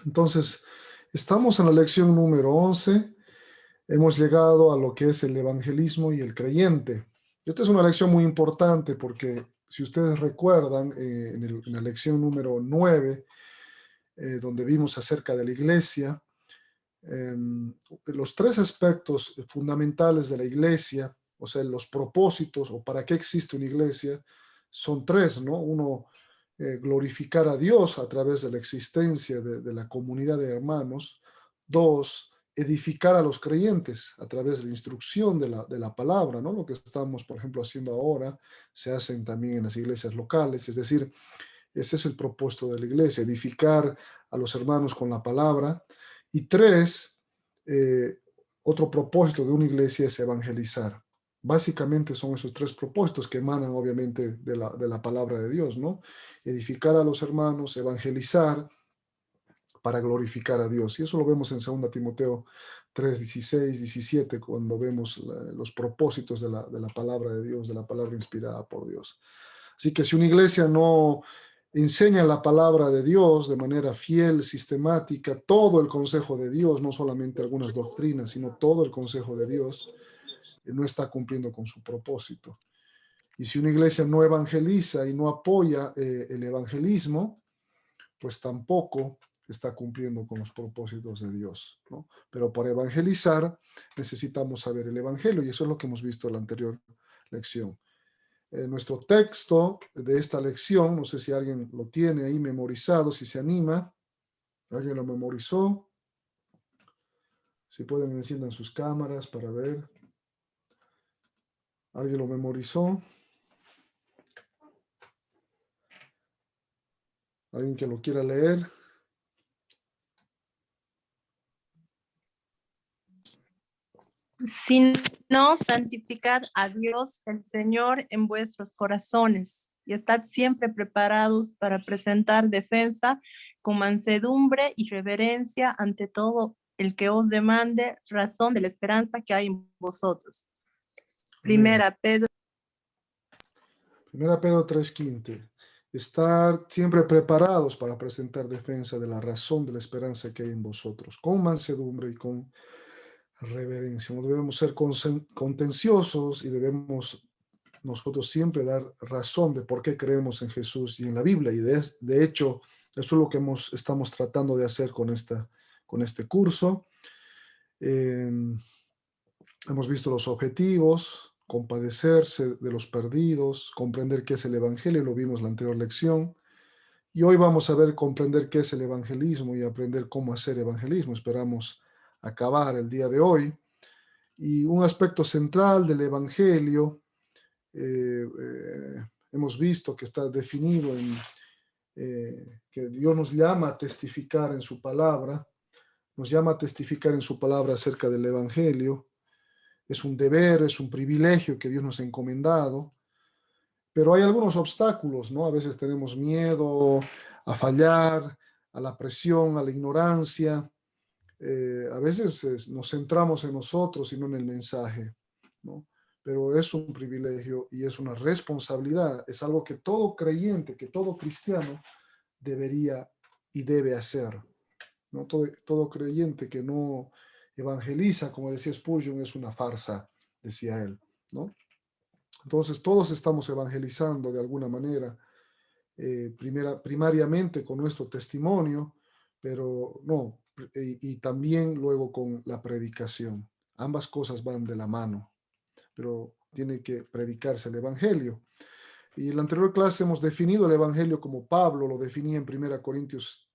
Entonces, estamos en la lección número 11. Hemos llegado a lo que es el evangelismo y el creyente. Esta es una lección muy importante porque, si ustedes recuerdan, en la lección número 9, donde vimos acerca de la iglesia, eh, los tres aspectos fundamentales de la iglesia, o sea, los propósitos o para qué existe una iglesia, son tres, ¿no? Uno, glorificar a Dios a través de la existencia de la comunidad de hermanos. Dos, edificar a los creyentes a través de la instrucción de la palabra, ¿no? Lo que estamos, por ejemplo, haciendo ahora, se hacen también en las iglesias locales, es decir, ese es el propósito de la iglesia, edificar a los hermanos con la palabra. Y tres, otro propósito de una iglesia es evangelizar. Básicamente son esos tres propósitos que emanan obviamente de la palabra de Dios, ¿no? Edificar a los hermanos, evangelizar para glorificar a Dios. Y eso lo vemos en 2 Timoteo 3, 16, 17, cuando vemos los propósitos de la palabra de Dios, de la palabra inspirada por Dios. Así que si una iglesia no enseña la palabra de Dios de manera fiel, sistemática, todo el consejo de Dios, no solamente algunas doctrinas, sino todo el consejo de Dios, no está cumpliendo con su propósito. Y si una iglesia no evangeliza y no apoya el evangelismo, pues tampoco está cumpliendo con los propósitos de Dios, ¿no? Pero para evangelizar necesitamos saber el evangelio, y eso es lo que hemos visto en la anterior lección. Nuestro texto de esta lección, no sé si alguien lo tiene ahí memorizado, si se anima, alguien lo memorizó, si pueden enciendan sus cámaras para ver, alguien lo memorizó, alguien que lo quiera leer. Sino santificad a Dios el Señor en vuestros corazones y estad siempre preparados para presentar defensa con mansedumbre y reverencia ante todo el que os demande razón de la esperanza que hay en vosotros. Amén. Primera Pedro. Primera Pedro 3:15. Estar siempre preparados para presentar defensa de la razón de la esperanza que hay en vosotros, con mansedumbre y con reverencia. No debemos ser contenciosos y debemos nosotros siempre dar razón de por qué creemos en Jesús y en la Biblia. Y de hecho, eso es lo que estamos tratando de hacer con este curso. Hemos visto los objetivos: compadecerse de los perdidos, comprender qué es el Evangelio, lo vimos en la anterior lección. Y hoy vamos a ver comprender qué es el evangelismo y aprender cómo hacer evangelismo. Esperamos acabar el día de hoy. Y un aspecto central del evangelio, hemos visto que está definido en que Dios nos llama a testificar en su palabra, nos llama a testificar en su palabra acerca del evangelio. Es un deber, es un privilegio que Dios nos ha encomendado, pero hay algunos obstáculos, ¿no? A veces tenemos miedo a fallar, a la presión, a la ignorancia. A veces nos centramos en nosotros y no en el mensaje, ¿no? Pero es un privilegio y es una responsabilidad, es algo que todo creyente, que todo cristiano debería y debe hacer, ¿no? Todo creyente que no evangeliza, como decía Spurgeon, es una farsa, decía él, ¿no? Entonces todos estamos evangelizando de alguna manera, primariamente con nuestro testimonio, pero no, y también luego con la predicación. Ambas cosas van de la mano, pero tiene que predicarse el evangelio. Y en la anterior clase hemos definido el evangelio como Pablo lo definía en 1 Corintios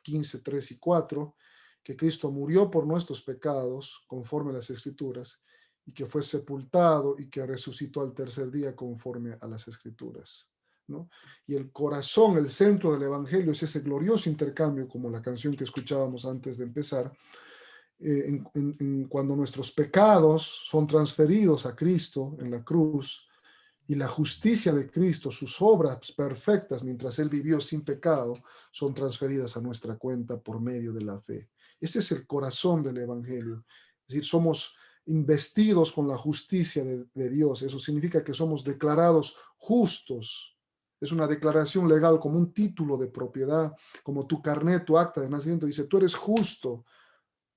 15, 3 y 4, que Cristo murió por nuestros pecados conforme a las Escrituras, y que fue sepultado y que resucitó al tercer día conforme a las Escrituras, ¿no? Y el corazón, el centro del evangelio es ese glorioso intercambio, como la canción que escuchábamos antes de empezar, cuando nuestros pecados son transferidos a Cristo en la cruz, y la justicia de Cristo, sus obras perfectas mientras Él vivió sin pecado, son transferidas a nuestra cuenta por medio de la fe. Ese es el corazón del evangelio. Es decir, somos investidos con la justicia de Dios. Eso significa que somos declarados justos Es una declaración legal como un título de propiedad, como tu carnet, tu acta de nacimiento. Dice, tú eres justo,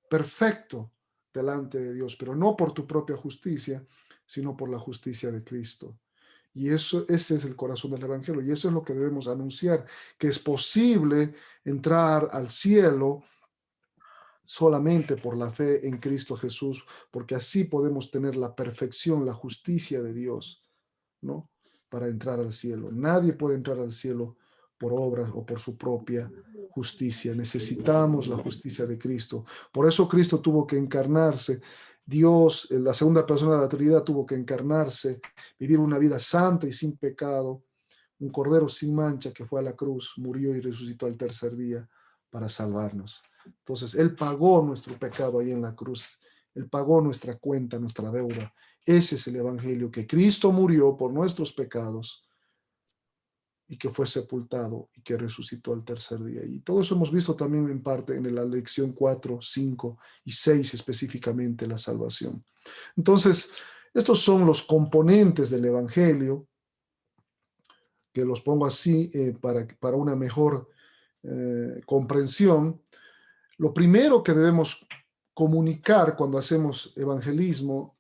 perfecto delante de Dios, pero no por tu propia justicia, sino por la justicia de Cristo. Y ese es el corazón del Evangelio, y eso es lo que debemos anunciar, que es posible entrar al cielo solamente por la fe en Cristo Jesús, porque así podemos tener la perfección, la justicia de Dios, ¿no? Para entrar al cielo. Nadie puede entrar al cielo por obras o por su propia justicia. Necesitamos la justicia de Cristo. Por eso Cristo tuvo que encarnarse. Dios, la segunda persona de la Trinidad, tuvo que encarnarse, vivir una vida santa y sin pecado, un cordero sin mancha que fue a la cruz, murió y resucitó al tercer día para salvarnos. Entonces, Él pagó nuestro pecado ahí en la cruz. Él pagó nuestra cuenta, nuestra deuda. Ese es el Evangelio, que Cristo murió por nuestros pecados y que fue sepultado y que resucitó al tercer día. Y todo eso hemos visto también en parte en la lección 4, 5 y 6 específicamente, la salvación. Entonces, estos son los componentes del Evangelio, que los pongo así para una mejor comprensión. Lo primero que debemos comunicar cuando hacemos evangelismo,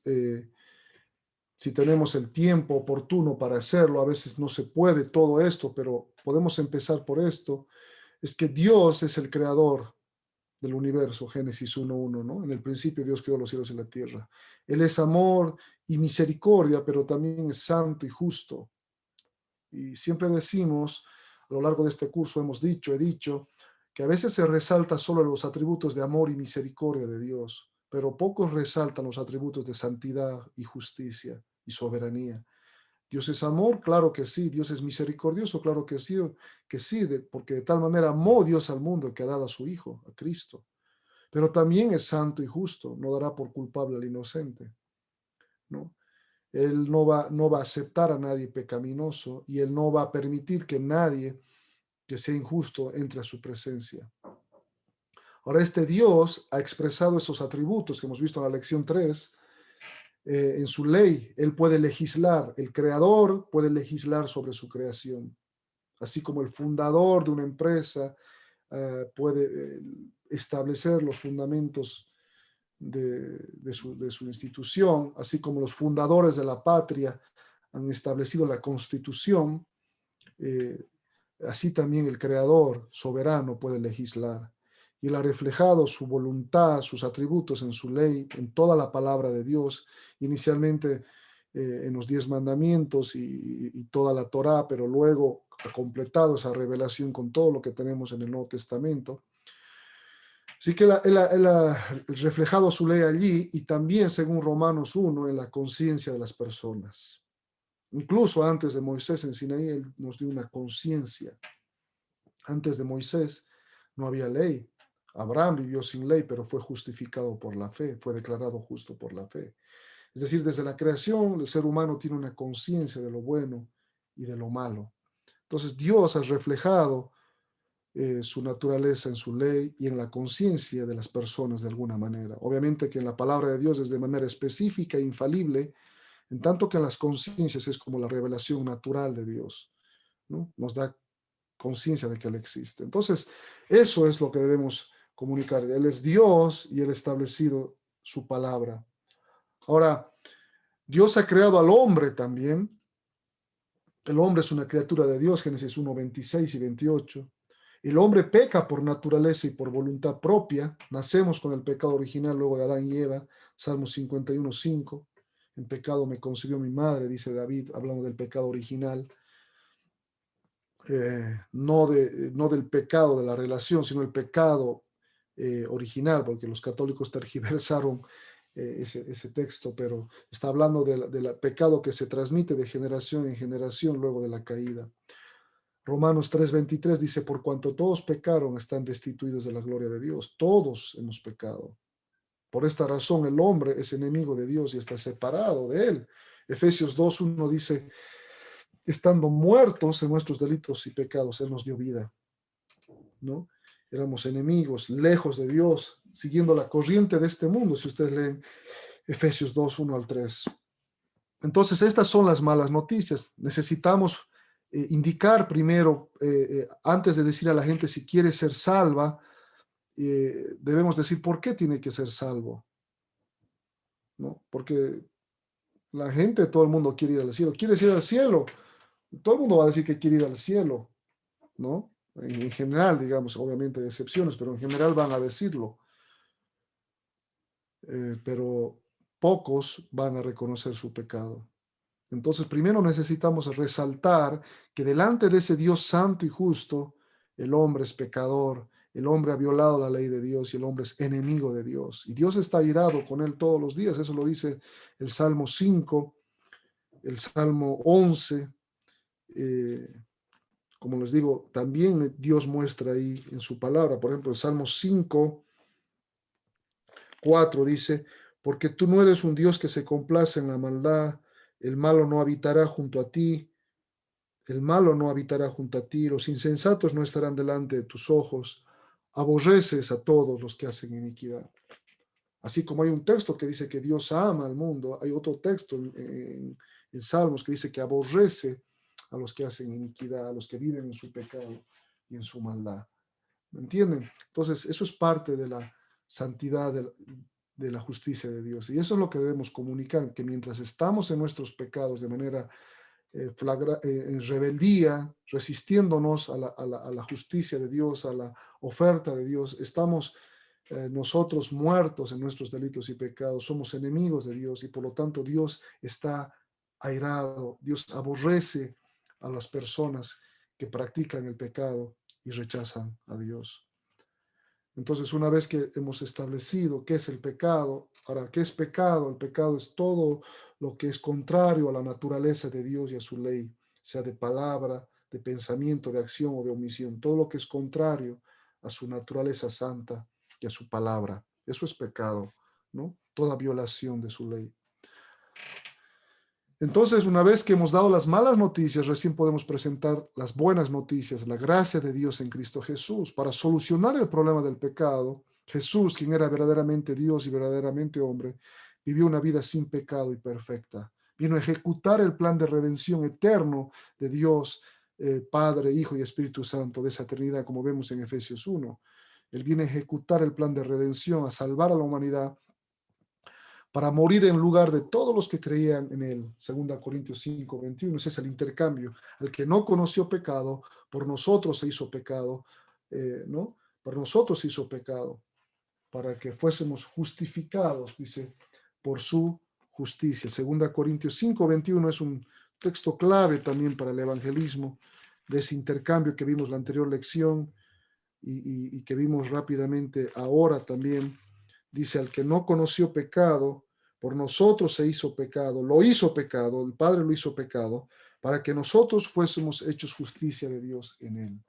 si tenemos el tiempo oportuno para hacerlo, a veces no se puede todo esto, pero podemos empezar por esto, es que Dios es el creador del universo, Génesis 1:1, ¿no? En el principio Dios creó los cielos y la tierra. Él es amor y misericordia, pero también es santo y justo. Y siempre decimos, a lo largo de este curso he dicho, que a veces se resalta solo los atributos de amor y misericordia de Dios, pero pocos resaltan los atributos de santidad y justicia y soberanía. Dios es amor, claro que sí. Dios es misericordioso, claro que sí, porque de tal manera amó Dios al mundo que ha dado a su Hijo, a Cristo. Pero también es santo y justo, no dará por culpable al inocente, ¿no? Él no va a aceptar a nadie pecaminoso, y Él no va a permitir que nadie que sea injusto entre a su presencia. Ahora, este Dios ha expresado esos atributos que hemos visto en la lección 3 en su ley. Él puede legislar, el creador puede legislar sobre su creación, así como el fundador de una empresa puede establecer los fundamentos de su institución, así como los fundadores de la patria han establecido la Constitución. Así también el Creador soberano puede legislar, y Él ha reflejado su voluntad, sus atributos en su ley, en toda la palabra de Dios, inicialmente en los 10 mandamientos y toda la Torá, pero luego ha completado esa revelación con todo lo que tenemos en el Nuevo Testamento. Así que él ha reflejado su ley allí, y también, según Romanos 1, en la conciencia de las personas. Incluso antes de Moisés en Sinaí, Él nos dio una conciencia. Antes de Moisés no había ley. Abraham vivió sin ley, pero fue justificado por la fe, fue declarado justo por la fe. Es decir, desde la creación, el ser humano tiene una conciencia de lo bueno y de lo malo. Entonces, Dios ha reflejado su naturaleza en su ley y en la conciencia de las personas de alguna manera. Obviamente que en la palabra de Dios es de manera específica e infalible, en tanto que en las conciencias es como la revelación natural de Dios, ¿no? Nos da conciencia de que Él existe. Entonces, eso es lo que debemos comunicar. Él es Dios y Él ha establecido su palabra. Ahora, Dios ha creado al hombre también. El hombre es una criatura de Dios, Génesis 1, 26 y 28. El hombre peca por naturaleza y por voluntad propia. Nacemos con el pecado original luego de Adán y Eva, Salmos 51, 5. En pecado me concibió mi madre, dice David, hablando del pecado original. No del pecado de la relación, sino el pecado original, porque los católicos tergiversaron ese texto, pero está hablando del pecado que se transmite de generación en generación luego de la caída. Romanos 3:23 dice, por cuanto todos pecaron, están destituidos de la gloria de Dios. Todos hemos pecado. Por esta razón el hombre es enemigo de Dios y está separado de Él. Efesios 2:1 dice, estando muertos en nuestros delitos y pecados, Él nos dio vida, ¿no? Éramos enemigos, lejos de Dios, siguiendo la corriente de este mundo, si ustedes leen Efesios 2:1 al 3. Entonces, estas son las malas noticias. Necesitamos indicar primero, antes de decir a la gente si quiere ser salva, debemos decir por qué tiene que ser salvo, ¿no? Porque la gente, todo el mundo quiere ir al cielo. ¿Quieres ir al cielo? Todo el mundo va a decir que quiere ir al cielo, ¿no? En general, digamos, obviamente hay excepciones, pero en general van a decirlo. Pero pocos van a reconocer su pecado. Entonces, primero necesitamos resaltar que delante de ese Dios santo y justo, el hombre es pecador, el hombre ha violado la ley de Dios y el hombre es enemigo de Dios. Y Dios está irado con él todos los días. Eso lo dice el Salmo 5, el Salmo 11. Como les digo, también Dios muestra ahí en su palabra. Por ejemplo, el Salmo 5, 4 dice, porque tú no eres un Dios que se complace en la maldad, el malo no habitará junto a ti, el malo no habitará junto a ti, los insensatos no estarán delante de tus ojos, aborreces a todos los que hacen iniquidad. Así como hay un texto que dice que Dios ama al mundo, hay otro texto en Salmos que dice que aborrece a los que hacen iniquidad, a los que viven en su pecado y en su maldad. ¿Me entienden? Entonces, eso es parte de la santidad de la justicia de Dios. Y eso es lo que debemos comunicar, que mientras estamos en nuestros pecados de manera en rebeldía, resistiéndonos a la justicia de Dios, a la oferta de Dios, estamos nosotros muertos en nuestros delitos y pecados, somos enemigos de Dios y por lo tanto Dios está airado, Dios aborrece a las personas que practican el pecado y rechazan a Dios. Entonces, una vez que hemos establecido qué es el pecado, ahora, ¿qué es pecado? El pecado es todo lo que es contrario a la naturaleza de Dios y a su ley, sea de palabra, de pensamiento, de acción o de omisión, todo lo que es contrario a su naturaleza santa y a su palabra. Eso es pecado, ¿no? Toda violación de su ley. Entonces, una vez que hemos dado las malas noticias, recién podemos presentar las buenas noticias, la gracia de Dios en Cristo Jesús. Para solucionar el problema del pecado, Jesús, quien era verdaderamente Dios y verdaderamente hombre, vivió una vida sin pecado y perfecta. Vino a ejecutar el plan de redención eterno de Dios, Padre, Hijo y Espíritu Santo, de esa eternidad, como vemos en Efesios 1. Él viene a ejecutar el plan de redención, a salvar a la humanidad para morir en lugar de todos los que creían en él. 2 Corintios 5:21. Ese es el intercambio. Al que no conoció pecado, por nosotros se hizo pecado, ¿no? Por nosotros se hizo pecado, para que fuésemos justificados, dice, por su justicia. 2 Corintios 5:21 es un texto clave también para el evangelismo, de ese intercambio que vimos la anterior lección y que vimos rápidamente ahora también. Dice, al que no conoció pecado, por nosotros se hizo pecado, lo hizo pecado, el Padre lo hizo pecado, para que nosotros fuésemos hechos justicia de Dios en él.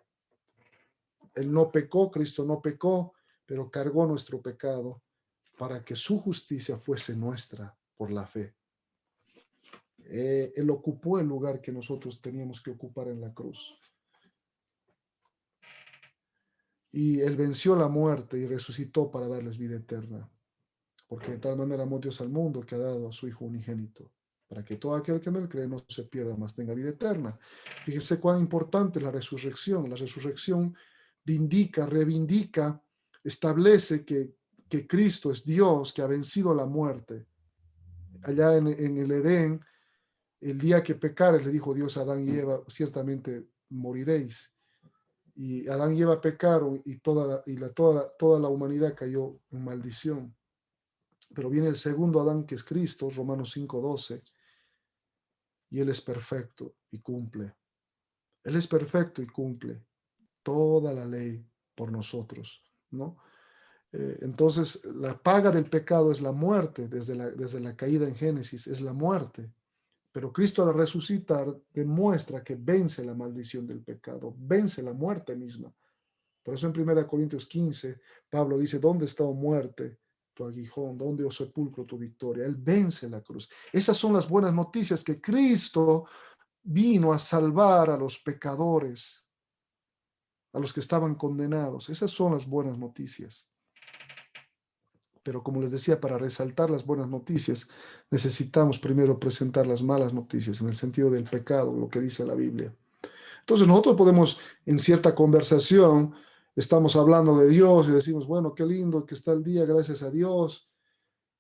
Él no pecó, Cristo no pecó, pero cargó nuestro pecado para que su justicia fuese nuestra por la fe. Él ocupó el lugar que nosotros teníamos que ocupar en la cruz. Y él venció la muerte y resucitó para darles vida eterna. Porque de tal manera amó Dios al mundo que ha dado a su Hijo unigénito, para que todo aquel que en él cree no se pierda, mas tenga vida eterna. Fíjese cuán importante es la resurrección. La resurrección vindica, reivindica, establece que Cristo es Dios, que ha vencido la muerte. Allá en el Edén, el día que pecares, le dijo Dios a Adán y Eva, ciertamente moriréis. Y Adán y Eva pecaron y toda la humanidad cayó en maldición. Pero viene el segundo Adán, que es Cristo, Romanos 5:12, y Él es perfecto y cumple. Él es perfecto y cumple toda la ley por nosotros, ¿no? Entonces, la paga del pecado es la muerte, desde la caída en Génesis, es la muerte. Pero Cristo al resucitar demuestra que vence la maldición del pecado, vence la muerte misma. Por eso en 1 Corintios 15, Pablo dice, ¿dónde está, oh muerte, tu aguijón? ¿Dónde, oh sepulcro, tu victoria? Él vence la cruz. Esas son las buenas noticias, que Cristo vino a salvar a los pecadores, a los que estaban condenados. Esas son las buenas noticias. Pero como les decía, para resaltar las buenas noticias, necesitamos primero presentar las malas noticias, en el sentido del pecado, lo que dice la Biblia. Entonces nosotros podemos, en cierta conversación, estamos hablando de Dios y decimos, bueno, qué lindo que está el día, gracias a Dios.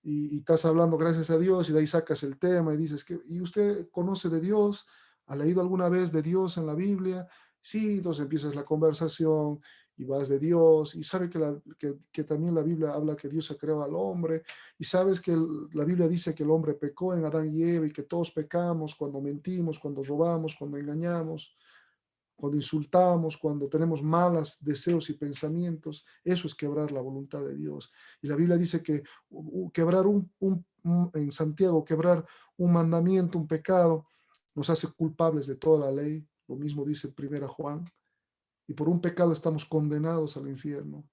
Y estás hablando gracias a Dios y de ahí sacas el tema y dices, ¿y usted conoce de Dios? ¿Ha leído alguna vez de Dios en la Biblia? Sí, entonces empiezas la conversación y vas de Dios y sabe que también la Biblia habla que Dios ha creado al hombre y sabes que la Biblia dice que el hombre pecó en Adán y Eva y que todos pecamos cuando mentimos, cuando robamos, cuando engañamos, cuando insultamos, cuando tenemos malos deseos y pensamientos. Eso es quebrar la voluntad de Dios. Y la Biblia dice que quebrar en Santiago, quebrar un mandamiento, un pecado, nos hace culpables de toda la ley. Lo mismo dice Primera Juan. Y por un pecado estamos condenados al infierno.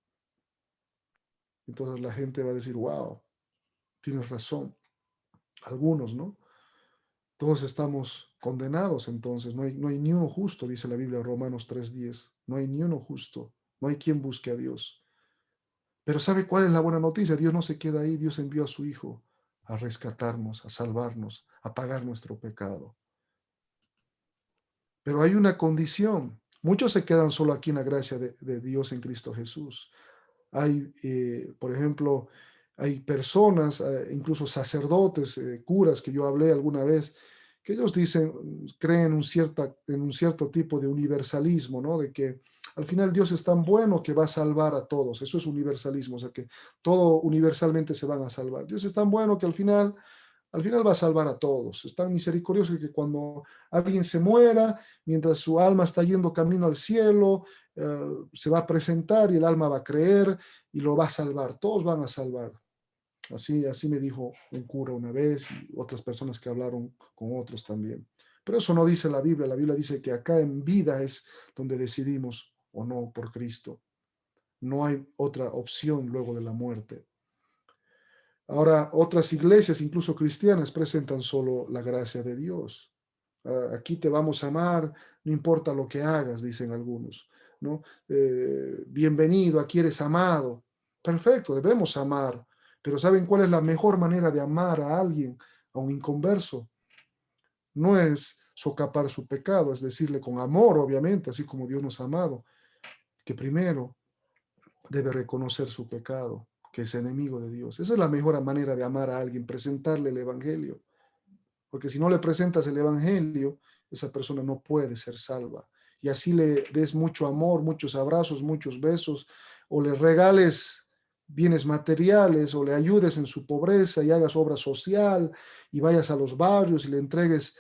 Entonces la gente va a decir, wow, tienes razón. Algunos, ¿no? Todos estamos condenados, entonces no hay ni uno justo, dice la Biblia, Romanos 3:10. No hay ni uno justo, no hay quien busque a Dios. Pero ¿sabe cuál es la buena noticia? Dios no se queda ahí, Dios envió a su Hijo a rescatarnos, a salvarnos, a pagar nuestro pecado. Pero hay una condición. Muchos se quedan solo aquí en la gracia de Dios en Cristo Jesús. Hay, por ejemplo, hay personas, incluso sacerdotes, curas que yo hablé alguna vez, que ellos dicen, creen en un cierto tipo de universalismo, ¿no? De que al final Dios es tan bueno que va a salvar a todos. Eso es universalismo, o sea que todo universalmente se van a salvar. Dios es tan bueno que al final va a salvar a todos. Es tan misericordioso que cuando alguien se muera, mientras su alma está yendo camino al cielo, se va a presentar y el alma va a creer y lo va a salvar. Todos van a salvar. Así me dijo un cura una vez y otras personas que hablaron con otros también. Pero eso no dice la Biblia. La Biblia dice que acá en vida es donde decidimos o no por Cristo. No hay otra opción luego de la muerte. Ahora, otras iglesias, incluso cristianas, presentan solo la gracia de Dios. Aquí te vamos a amar, no importa lo que hagas, dicen algunos, ¿no? Bienvenido, aquí eres amado. Perfecto, debemos amar, pero ¿saben cuál es la mejor manera de amar a alguien, a un inconverso? No es socapar su pecado, es decirle con amor, obviamente, así como Dios nos ha amado, que primero debe reconocer su pecado, que es enemigo de Dios. Esa es la mejor manera de amar a alguien, presentarle el Evangelio. Porque si no le presentas el Evangelio, esa persona no puede ser salva. Y así le des mucho amor, muchos abrazos, muchos besos, o le regales bienes materiales, o le ayudes en su pobreza y hagas obra social, y vayas a los barrios y le entregues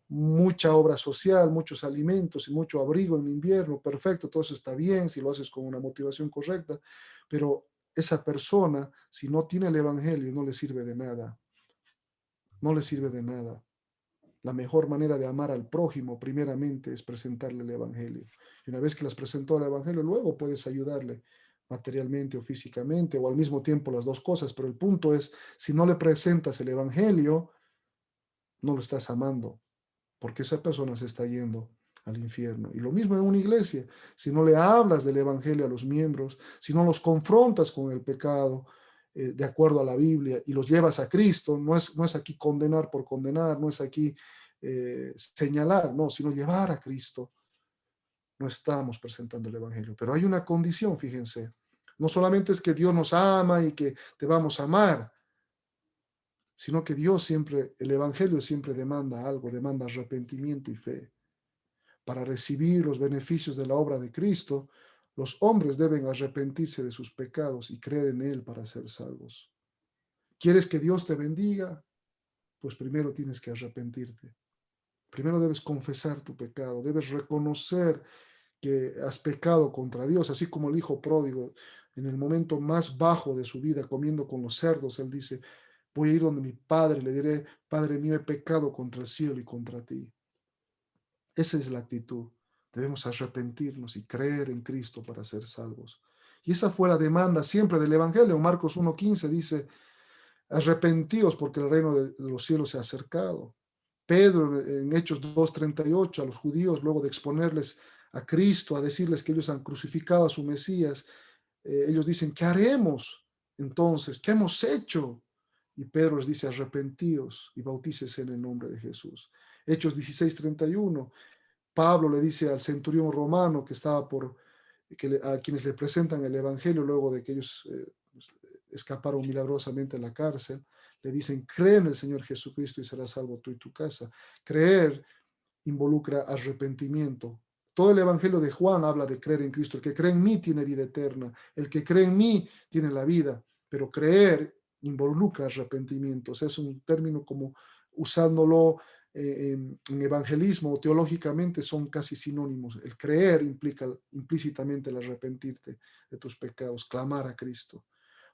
mucha obra social, muchos alimentos y mucho abrigo en invierno, perfecto, todo eso está bien si lo haces con una motivación correcta, pero esa persona, si no tiene el Evangelio, no le sirve de nada, no le sirve de nada. La mejor manera de amar al prójimo, primeramente, es presentarle el Evangelio. Y una vez que las presentó el Evangelio, luego puedes ayudarle materialmente o físicamente, o al mismo tiempo las dos cosas. Pero el punto es, si no le presentas el Evangelio, no lo estás amando, porque esa persona se está yendo al infierno. Y lo mismo en una iglesia, si no le hablas del Evangelio a los miembros, si no los confrontas con el pecado, de acuerdo a la Biblia, y los llevas a Cristo, no es aquí condenar por condenar, no es aquí señalar, no, sino llevar a Cristo, no estamos presentando el Evangelio. Pero hay una condición, fíjense, no solamente es que Dios nos ama y que te vamos a amar, sino que Dios siempre, el Evangelio siempre demanda algo, demanda arrepentimiento y fe. Para recibir los beneficios de la obra de Cristo, los hombres deben arrepentirse de sus pecados y creer en Él para ser salvos. ¿Quieres que Dios te bendiga? Pues primero tienes que arrepentirte. Primero debes confesar tu pecado, debes reconocer que has pecado contra Dios, así como el hijo pródigo, en el momento más bajo de su vida, comiendo con los cerdos, él dice, voy a ir donde mi padre, le diré, Padre mío, he pecado contra el cielo y contra ti. Esa es la actitud. Debemos arrepentirnos y creer en Cristo para ser salvos. Y esa fue la demanda siempre del Evangelio. Marcos 1:15 dice, arrepentíos porque el reino de los cielos se ha acercado. Pedro en Hechos 2:38 a los judíos, luego de exponerles a Cristo, a decirles que ellos han crucificado a su Mesías, ellos dicen, ¿qué haremos entonces? ¿Qué hemos hecho? Y Pedro les dice, arrepentíos y bautícese en el nombre de Jesús. Hechos 16:31, Pablo le dice al centurión romano que estaba a quienes le presentan el evangelio luego de que ellos escaparon milagrosamente de la cárcel, le dicen: cree en el Señor Jesucristo y serás salvo tú y tu casa. Creer involucra arrepentimiento. Todo el evangelio de Juan habla de creer en Cristo. El que cree en mí tiene vida eterna. El que cree en mí tiene la vida. Pero creer involucra arrepentimiento. O sea, es un término como usándolo en evangelismo o teológicamente son casi sinónimos. El creer implica implícitamente el arrepentirte de tus pecados, clamar a Cristo.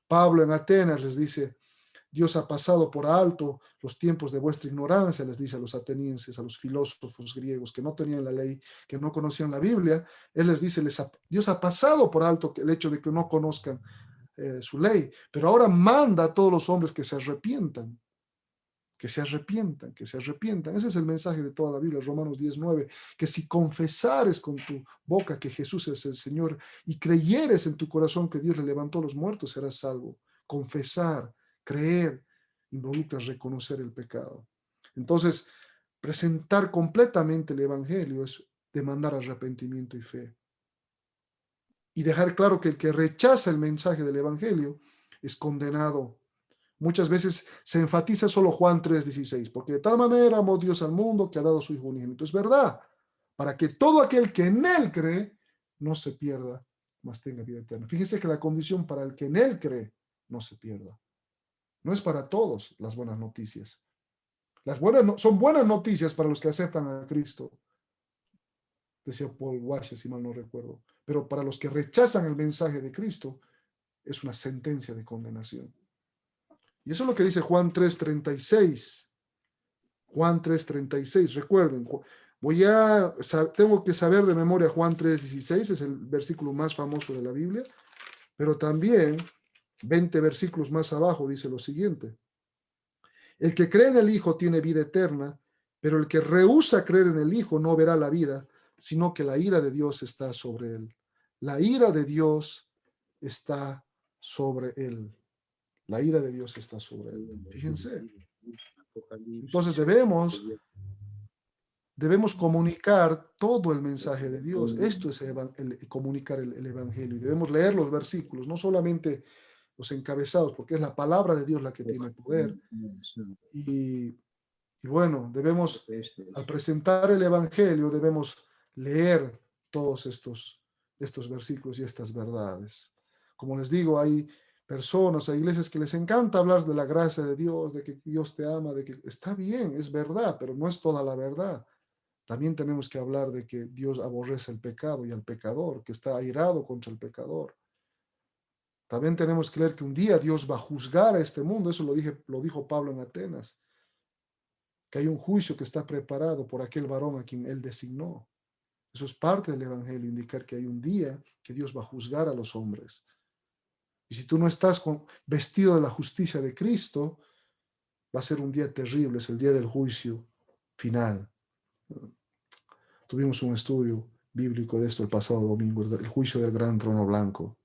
Pablo en Atenas les dice: Dios ha pasado por alto los tiempos de vuestra ignorancia, les dice a los atenienses, a los filósofos griegos que no tenían la ley, que no conocían la Biblia. Él les dice: Dios ha pasado por alto el hecho de que no conozcan su ley, pero ahora manda a todos los hombres que se arrepientan, que se arrepientan, que se arrepientan. Ese es el mensaje de toda la Biblia, Romanos 19, que si confesares con tu boca que Jesús es el Señor y creyeres en tu corazón que Dios le levantó a los muertos, serás salvo. Confesar, creer, involucra reconocer el pecado. Entonces, presentar completamente el Evangelio es demandar arrepentimiento y fe. Y dejar claro que el que rechaza el mensaje del Evangelio es condenado. Muchas veces se enfatiza solo Juan 3:16, porque de tal manera amó Dios al mundo que ha dado su Hijo unigénito. Es verdad, para que todo aquel que en Él cree no se pierda, mas tenga vida eterna. Fíjense que la condición para el que en Él cree no se pierda. No es para todos las buenas noticias. Son buenas noticias para los que aceptan a Cristo, decía Paul Washer, si mal no recuerdo. Pero para los que rechazan el mensaje de Cristo, es una sentencia de condenación. Y eso es lo que dice Juan 3:36. Juan 3:36, recuerden, tengo que saber de memoria Juan 3:16, es el versículo más famoso de la Biblia, pero también 20 versículos más abajo dice lo siguiente: el que cree en el Hijo tiene vida eterna, pero el que rehúsa creer en el Hijo no verá la vida, sino que la ira de Dios está sobre él. La ira de Dios está sobre él. La ira de Dios está sobre él. Fíjense. Entonces debemos comunicar todo el mensaje de Dios. Esto es comunicar el Evangelio. Y debemos leer los versículos, no solamente los encabezados, porque es la palabra de Dios la que tiene poder. Y, y bueno, al presentar el Evangelio, debemos leer todos estos versículos y estas verdades. Como les digo, hay personas, hay iglesias que les encanta hablar de la gracia de Dios, de que Dios te ama, de que está bien, es verdad, pero no es toda la verdad. También tenemos que hablar de que Dios aborrece el pecado y al pecador, que está airado contra el pecador. También tenemos que leer que un día Dios va a juzgar a este mundo. Eso lo dijo Pablo en Atenas, que hay un juicio que está preparado por aquel varón a quien él designó. Eso es parte del Evangelio, indicar que hay un día que Dios va a juzgar a los hombres. Y si tú no estás vestido de la justicia de Cristo, va a ser un día terrible, es el día del juicio final. Tuvimos un estudio bíblico de esto el pasado domingo, el juicio del gran trono blanco.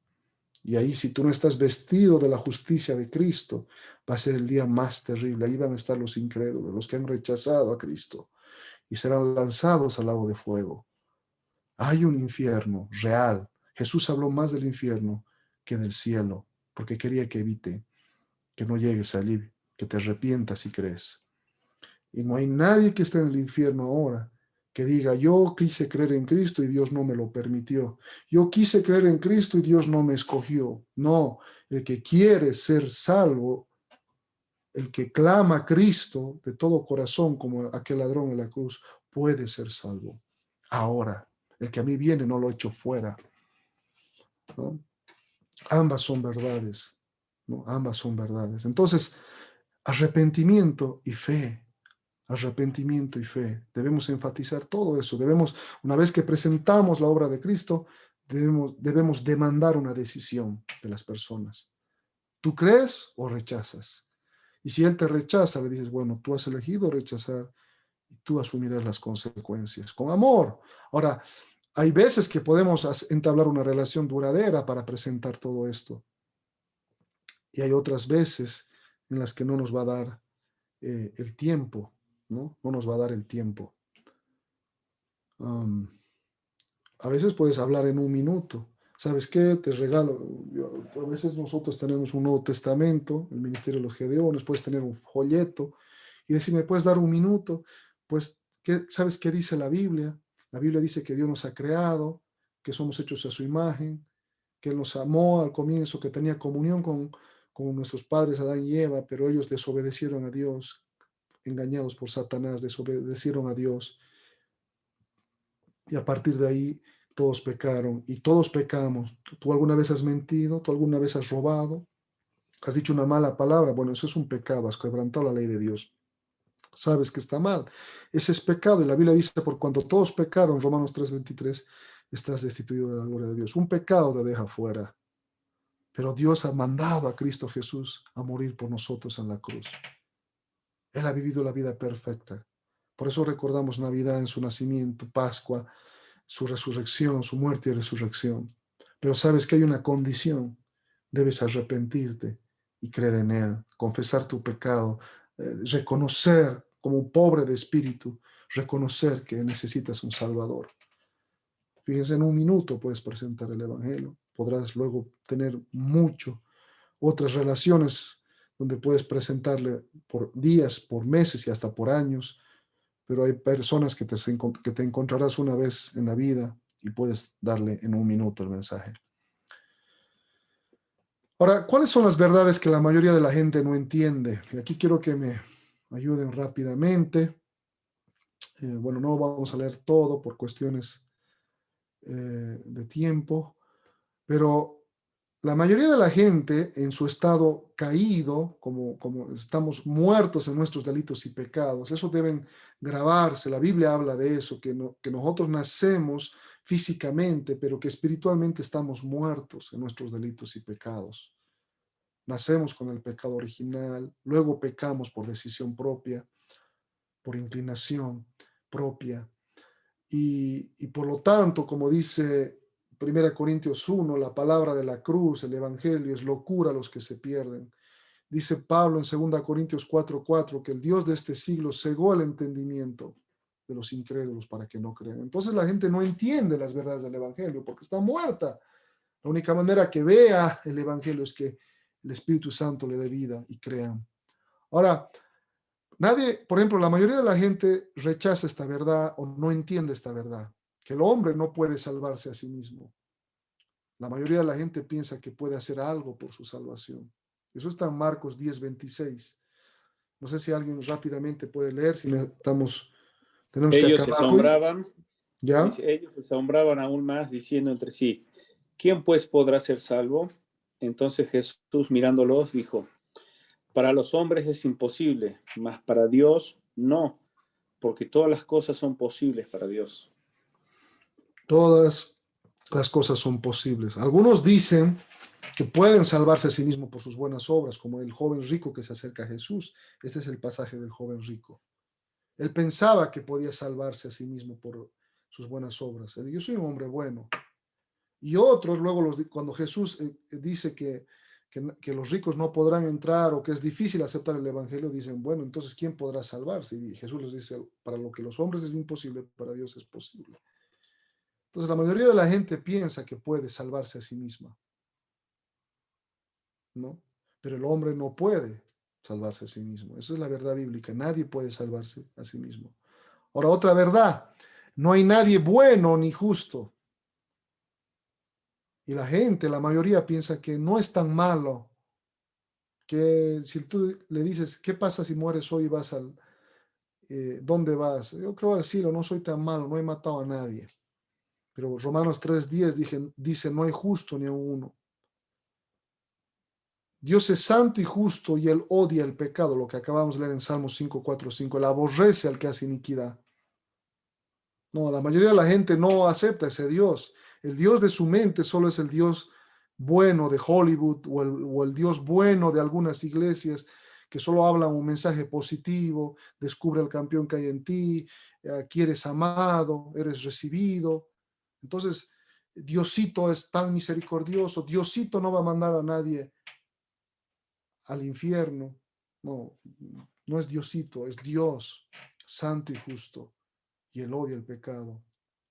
Y ahí, si tú no estás vestido de la justicia de Cristo, va a ser el día más terrible. Ahí van a estar los incrédulos, los que han rechazado a Cristo, y serán lanzados al lago de fuego. Hay un infierno real. Jesús habló más del infierno que del cielo, porque quería que no llegues allí, que te arrepientas y crees. Y no hay nadie que esté en el infierno ahora que diga: yo quise creer en Cristo y Dios no me lo permitió. Yo quise creer en Cristo y Dios no me escogió. No, el que quiere ser salvo, el que clama a Cristo de todo corazón, como aquel ladrón en la cruz, puede ser salvo. Ahora, el que a mí viene no lo echo fuera, ¿no? Ambas son verdades, ¿no? Ambas son verdades. Entonces, arrepentimiento y fe. Arrepentimiento y fe. Debemos enfatizar todo eso. Una vez que presentamos la obra de Cristo, debemos demandar una decisión de las personas. ¿Tú crees o rechazas? Y si Él te rechaza, le dices: bueno, tú has elegido rechazar y tú asumirás las consecuencias con amor. Ahora, hay veces que podemos entablar una relación duradera para presentar todo esto. Y hay otras veces en las que no nos va a dar el tiempo, ¿no? No nos va a dar el tiempo. Am, a veces puedes hablar en un minuto. ¿Sabes qué? Te regalo. A veces nosotros tenemos un Nuevo Testamento, el Ministerio de los Gedeones, puedes tener un folleto y decir, ¿me puedes dar un minuto? Pues, ¿sabes qué dice la Biblia? La Biblia dice que Dios nos ha creado, que somos hechos a su imagen, que Él nos amó al comienzo, que tenía comunión con nuestros padres Adán y Eva, pero ellos desobedecieron a Dios, engañados por Satanás, desobedecieron a Dios. Y a partir de ahí todos pecaron y todos pecamos. ¿Tú alguna vez has mentido? ¿Tú alguna vez has robado? ¿Has dicho una mala palabra? Bueno, eso es un pecado, has quebrantado la ley de Dios. Sabes que está mal. Ese es pecado y la Biblia dice, por cuanto todos pecaron, Romanos 3:23, estás destituido de la gloria de Dios. Un pecado te deja fuera, pero Dios ha mandado a Cristo Jesús a morir por nosotros en la cruz. Él ha vivido la vida perfecta. Por eso recordamos Navidad en su nacimiento, Pascua, su resurrección, su muerte y resurrección. Pero sabes que hay una condición. Debes arrepentirte y creer en Él, confesar tu pecado, reconocer como un pobre de espíritu, reconocer que necesitas un Salvador. Fíjense, en un minuto puedes presentar el Evangelio. Podrás luego tener otras relaciones donde puedes presentarle por días, por meses y hasta por años, pero hay personas que te encontrarás una vez en la vida y puedes darle en un minuto el mensaje. Ahora, ¿cuáles son las verdades que la mayoría de la gente no entiende? Y aquí quiero que me ayuden rápidamente. Bueno, no vamos a leer todo por cuestiones de tiempo, pero la mayoría de la gente en su estado caído, como estamos muertos en nuestros delitos y pecados, eso deben grabarse. La Biblia habla de eso, que nosotros nacemos físicamente, pero que espiritualmente estamos muertos en nuestros delitos y pecados. Nacemos con el pecado original, luego pecamos por decisión propia, por inclinación propia. Y por lo tanto, como dice 1 Corintios 1, la palabra de la cruz, el evangelio, es locura a los que se pierden. Dice Pablo en 2 Corintios 4:4 que el Dios de este siglo cegó el entendimiento de los incrédulos para que no crean. Entonces la gente no entiende las verdades del evangelio porque está muerta. La única manera que vea el evangelio es que el Espíritu Santo le dé vida y crean. Ahora, nadie, por ejemplo, la mayoría de la gente rechaza esta verdad o no entiende esta verdad, que el hombre no puede salvarse a sí mismo. La mayoría de la gente piensa que puede hacer algo por su salvación. Eso está en Marcos 10:26. No sé si alguien rápidamente puede leer, si tenemos que Ellos se acabar hoy. asombraban, ¿Ya? dice, ellos se asombraban aún más, diciendo entre sí, ¿quién pues podrá ser salvo? Entonces Jesús, mirándolos, dijo, para los hombres es imposible, mas para Dios no, porque todas las cosas son posibles para Dios. Todas las cosas son posibles. Algunos dicen que pueden salvarse a sí mismos por sus buenas obras, como el joven rico que se acerca a Jesús. Este es el pasaje del joven rico. Él pensaba que podía salvarse a sí mismo por sus buenas obras. Él dijo, yo soy un hombre bueno. Y otros, luego cuando Jesús dice que los ricos no podrán entrar o que es difícil aceptar el Evangelio, dicen, bueno, entonces, ¿quién podrá salvarse? Y Jesús les dice, para lo que los hombres es imposible, para Dios es posible. Entonces, la mayoría de la gente piensa que puede salvarse a sí misma, ¿no? Pero el hombre no puede salvarse a sí mismo. Esa es la verdad bíblica. Nadie puede salvarse a sí mismo. Ahora, otra verdad. No hay nadie bueno ni justo. Y la gente, la mayoría, piensa que no es tan malo. Que si tú le dices, ¿qué pasa si mueres hoy y vas ¿dónde vas? Yo creo al cielo, no soy tan malo, no he matado a nadie. Pero Romanos 3:10 dice, no hay justo ni a uno. Dios es santo y justo y Él odia el pecado, lo que acabamos de leer en Salmos 5:4-5. Él aborrece al que hace iniquidad. No, la mayoría de la gente no acepta ese Dios. El Dios de su mente solo es el Dios bueno de Hollywood o el Dios bueno de algunas iglesias que solo hablan un mensaje positivo, descubre el campeón que hay en ti, aquí eres amado, eres recibido. Entonces, Diosito es tan misericordioso, Diosito no va a mandar a nadie al infierno. No, no es Diosito, es Dios, santo y justo, y Él odia el pecado.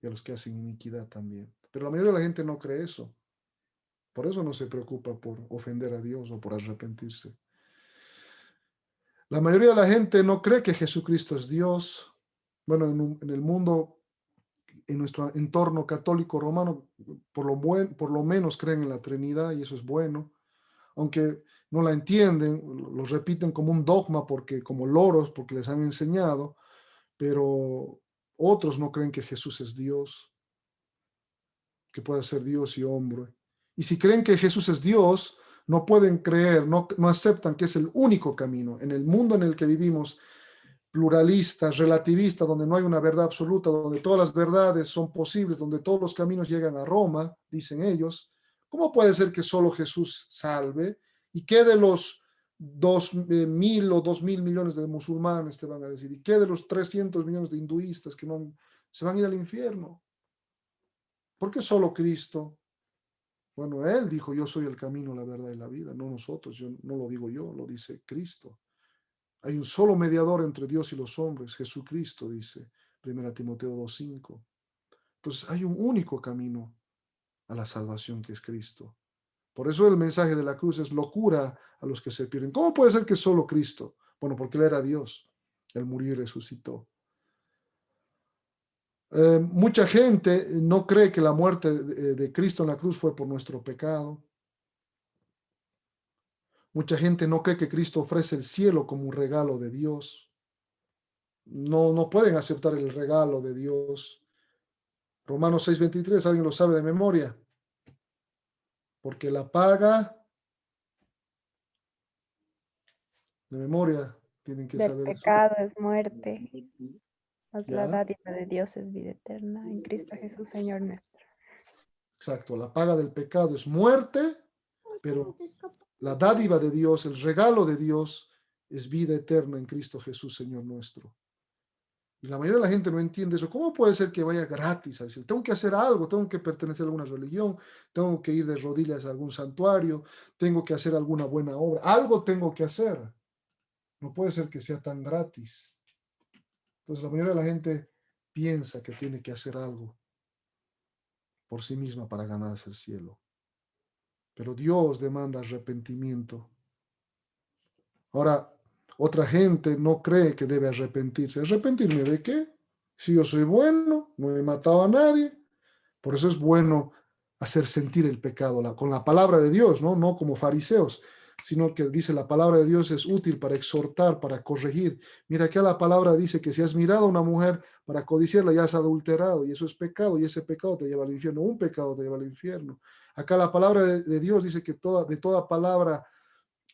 y a los que hacen iniquidad también. Pero la mayoría de la gente no cree eso. Por eso no se preocupa por ofender a Dios o por arrepentirse. La mayoría de la gente no cree que Jesucristo es Dios. Bueno, en el mundo, en nuestro entorno católico romano, por lo menos creen en la Trinidad y eso es bueno. Aunque no la entienden, lo repiten como un dogma, como loros, porque les han enseñado, pero otros no creen que Jesús es Dios, que pueda ser Dios y hombre. Y si creen que Jesús es Dios, no pueden creer, no aceptan que es el único camino. En el mundo en el que vivimos, pluralista, relativista, donde no hay una verdad absoluta, donde todas las verdades son posibles, donde todos los caminos llegan a Roma, dicen ellos, ¿cómo puede ser que solo Jesús salve? ¿Y qué de los 2.000 o 2.000 millones de musulmanes te van a decir? ¿Y qué de los 300 millones de hinduistas que no se van a ir al infierno? ¿Por qué solo Cristo? Bueno, Él dijo, yo soy el camino, la verdad y la vida, no nosotros, no lo digo yo, lo dice Cristo. Hay un solo mediador entre Dios y los hombres, Jesucristo, dice 1 Timoteo 2:5. Entonces hay un único camino a la salvación que es Cristo. Por eso el mensaje de la cruz es locura a los que se pierden. ¿Cómo puede ser que solo Cristo? Bueno, porque Él era Dios. Él murió y resucitó. Mucha gente no cree que la muerte de Cristo en la cruz fue por nuestro pecado. Mucha gente no cree que Cristo ofrece el cielo como un regalo de Dios. No pueden aceptar el regalo de Dios. Romanos 6:23, ¿alguien lo sabe de memoria? Porque la paga de memoria, tienen que Del saber eso. pecado es muerte, mas la ¿Ya? dádiva de Dios es vida eterna en Cristo Jesús, Señor nuestro. Exacto, la paga del pecado es muerte, pero la dádiva de Dios, el regalo de Dios, es vida eterna en Cristo Jesús, Señor nuestro. Y la mayoría de la gente no entiende eso. ¿Cómo puede ser que vaya gratis a decir, tengo que hacer algo, tengo que pertenecer a alguna religión, tengo que ir de rodillas a algún santuario, tengo que hacer alguna buena obra, algo tengo que hacer? No puede ser que sea tan gratis. Entonces la mayoría de la gente piensa que tiene que hacer algo por sí misma para ganarse el cielo. Pero Dios demanda arrepentimiento. Ahora, otra gente no cree que debe arrepentirse. ¿Arrepentirme de qué? Si yo soy bueno, no he matado a nadie. Por eso es bueno hacer sentir el pecado con la palabra de Dios, ¿no? No como fariseos, sino que dice la palabra de Dios es útil para exhortar, para corregir. Mira, acá la palabra dice que si has mirado a una mujer para codiciarla, ya has adulterado, y eso es pecado, y ese pecado te lleva al infierno, un pecado te lleva al infierno. Acá la palabra de Dios dice que de toda palabra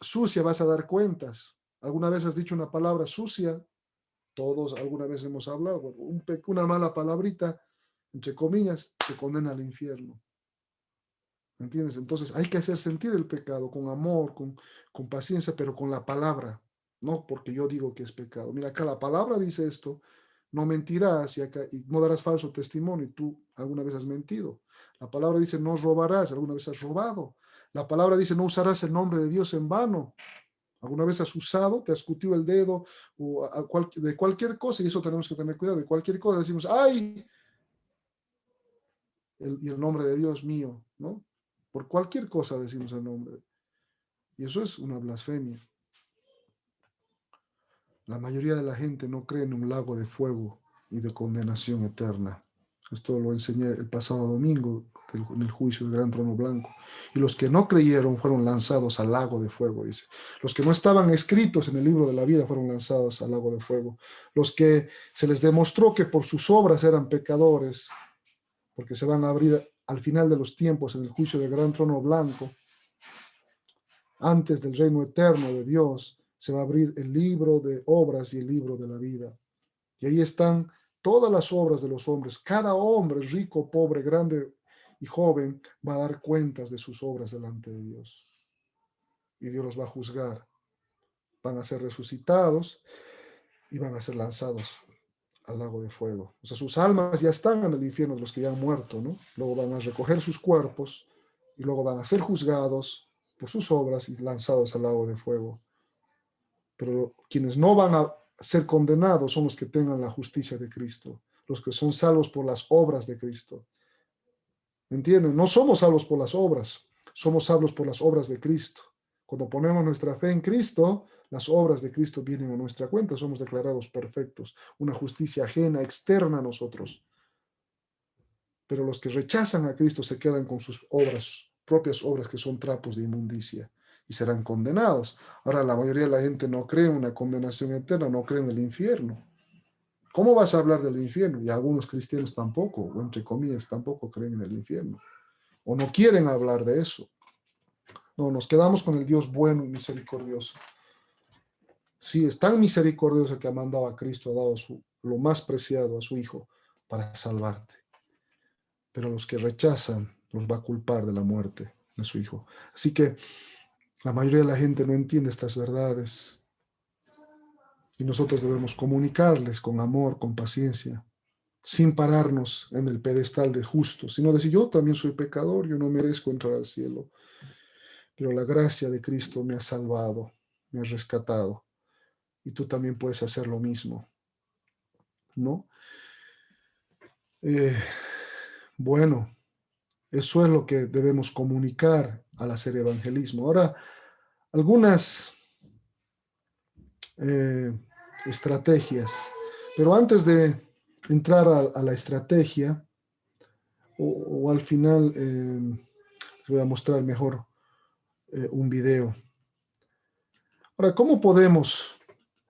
sucia vas a dar cuentas. ¿Alguna vez has dicho una palabra sucia? Todos alguna vez hemos hablado. Bueno, una mala palabrita, entre comillas, te condena al infierno. ¿Entiendes? Entonces hay que hacer sentir el pecado con amor, con paciencia, pero con la palabra, no porque yo digo que es pecado. Mira, acá la palabra dice esto, no mentirás y no darás falso testimonio, y tú alguna vez has mentido. La palabra dice no robarás, alguna vez has robado. La palabra dice no usarás el nombre de Dios en vano. ¿Alguna vez has usado, te has cutido el dedo o de cualquier cosa? Y eso tenemos que tener cuidado. De cualquier cosa decimos, ¡ay! Y el nombre de Dios mío, ¿no? Por cualquier cosa decimos el nombre. Y eso es una blasfemia. La mayoría de la gente no cree en un lago de fuego y de condenación eterna. Esto lo enseñé el pasado domingo en el juicio del gran trono blanco. Y los que no creyeron fueron lanzados al lago de fuego, dice. Los que no estaban escritos en el libro de la vida fueron lanzados al lago de fuego. Los que se les demostró que por sus obras eran pecadores, porque se van a abrir al final de los tiempos en el juicio del gran trono blanco, antes del reino eterno de Dios, se va a abrir el libro de obras y el libro de la vida. Y ahí están todas las obras de los hombres. Cada hombre, rico, pobre, grande y joven, va a dar cuentas de sus obras delante de Dios. Y Dios los va a juzgar. Van a ser resucitados y van a ser lanzados al lago de fuego. O sea, sus almas ya están en el infierno de los que ya han muerto, ¿no? Luego van a recoger sus cuerpos y luego van a ser juzgados por sus obras y lanzados al lago de fuego. Pero quienes no van a ser condenados son los que tengan la justicia de Cristo, los que son salvos por las obras de Cristo. ¿Me entienden? No somos salvos por las obras, somos salvos por las obras de Cristo. Cuando ponemos nuestra fe en Cristo, las obras de Cristo vienen a nuestra cuenta, somos declarados perfectos, una justicia ajena, externa a nosotros. Pero los que rechazan a Cristo se quedan con sus obras, propias obras, que son trapos de inmundicia, y serán condenados. Ahora, la mayoría de la gente no cree en una condenación eterna, no cree en el infierno. ¿Cómo vas a hablar del infierno? Y algunos cristianos tampoco, o entre comillas, tampoco creen en el infierno, o no quieren hablar de eso. No, nos quedamos con el Dios bueno y misericordioso. Sí, es tan misericordioso que ha mandado a Cristo, ha dado lo más preciado a su Hijo para salvarte. Pero los que rechazan los va a culpar de la muerte de su Hijo. Así que la mayoría de la gente no entiende estas verdades y nosotros debemos comunicarles con amor, con paciencia, sin pararnos en el pedestal de justos, sino decir, yo también soy pecador, yo no merezco entrar al cielo, pero la gracia de Cristo me ha salvado, me ha rescatado, y tú también puedes hacer lo mismo, ¿no? Eh, bueno, eso es lo que debemos comunicar al hacer evangelismo. Ahora, algunas estrategias, pero antes de entrar a la estrategia, o al final les voy a mostrar mejor un video. Ahora, ¿cómo podemos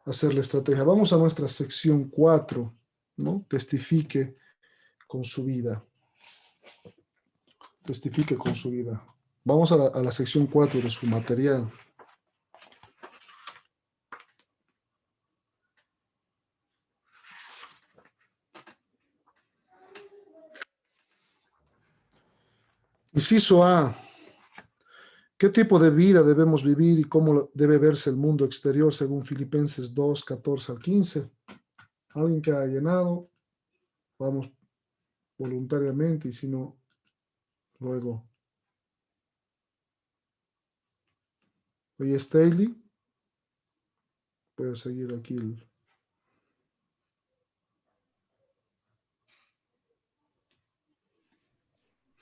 hacer la estrategia? Vamos a nuestra sección 4, ¿no? Testifique con su vida. Testifique con su vida. Vamos a la sección 4 de su material. Inciso A. ¿Qué tipo de vida debemos vivir y cómo debe verse el mundo exterior según Filipenses 2, 14 al 15? Alguien que ha llenado, vamos voluntariamente, y si no, luego. Hoy es Staley. Puede seguir aquí.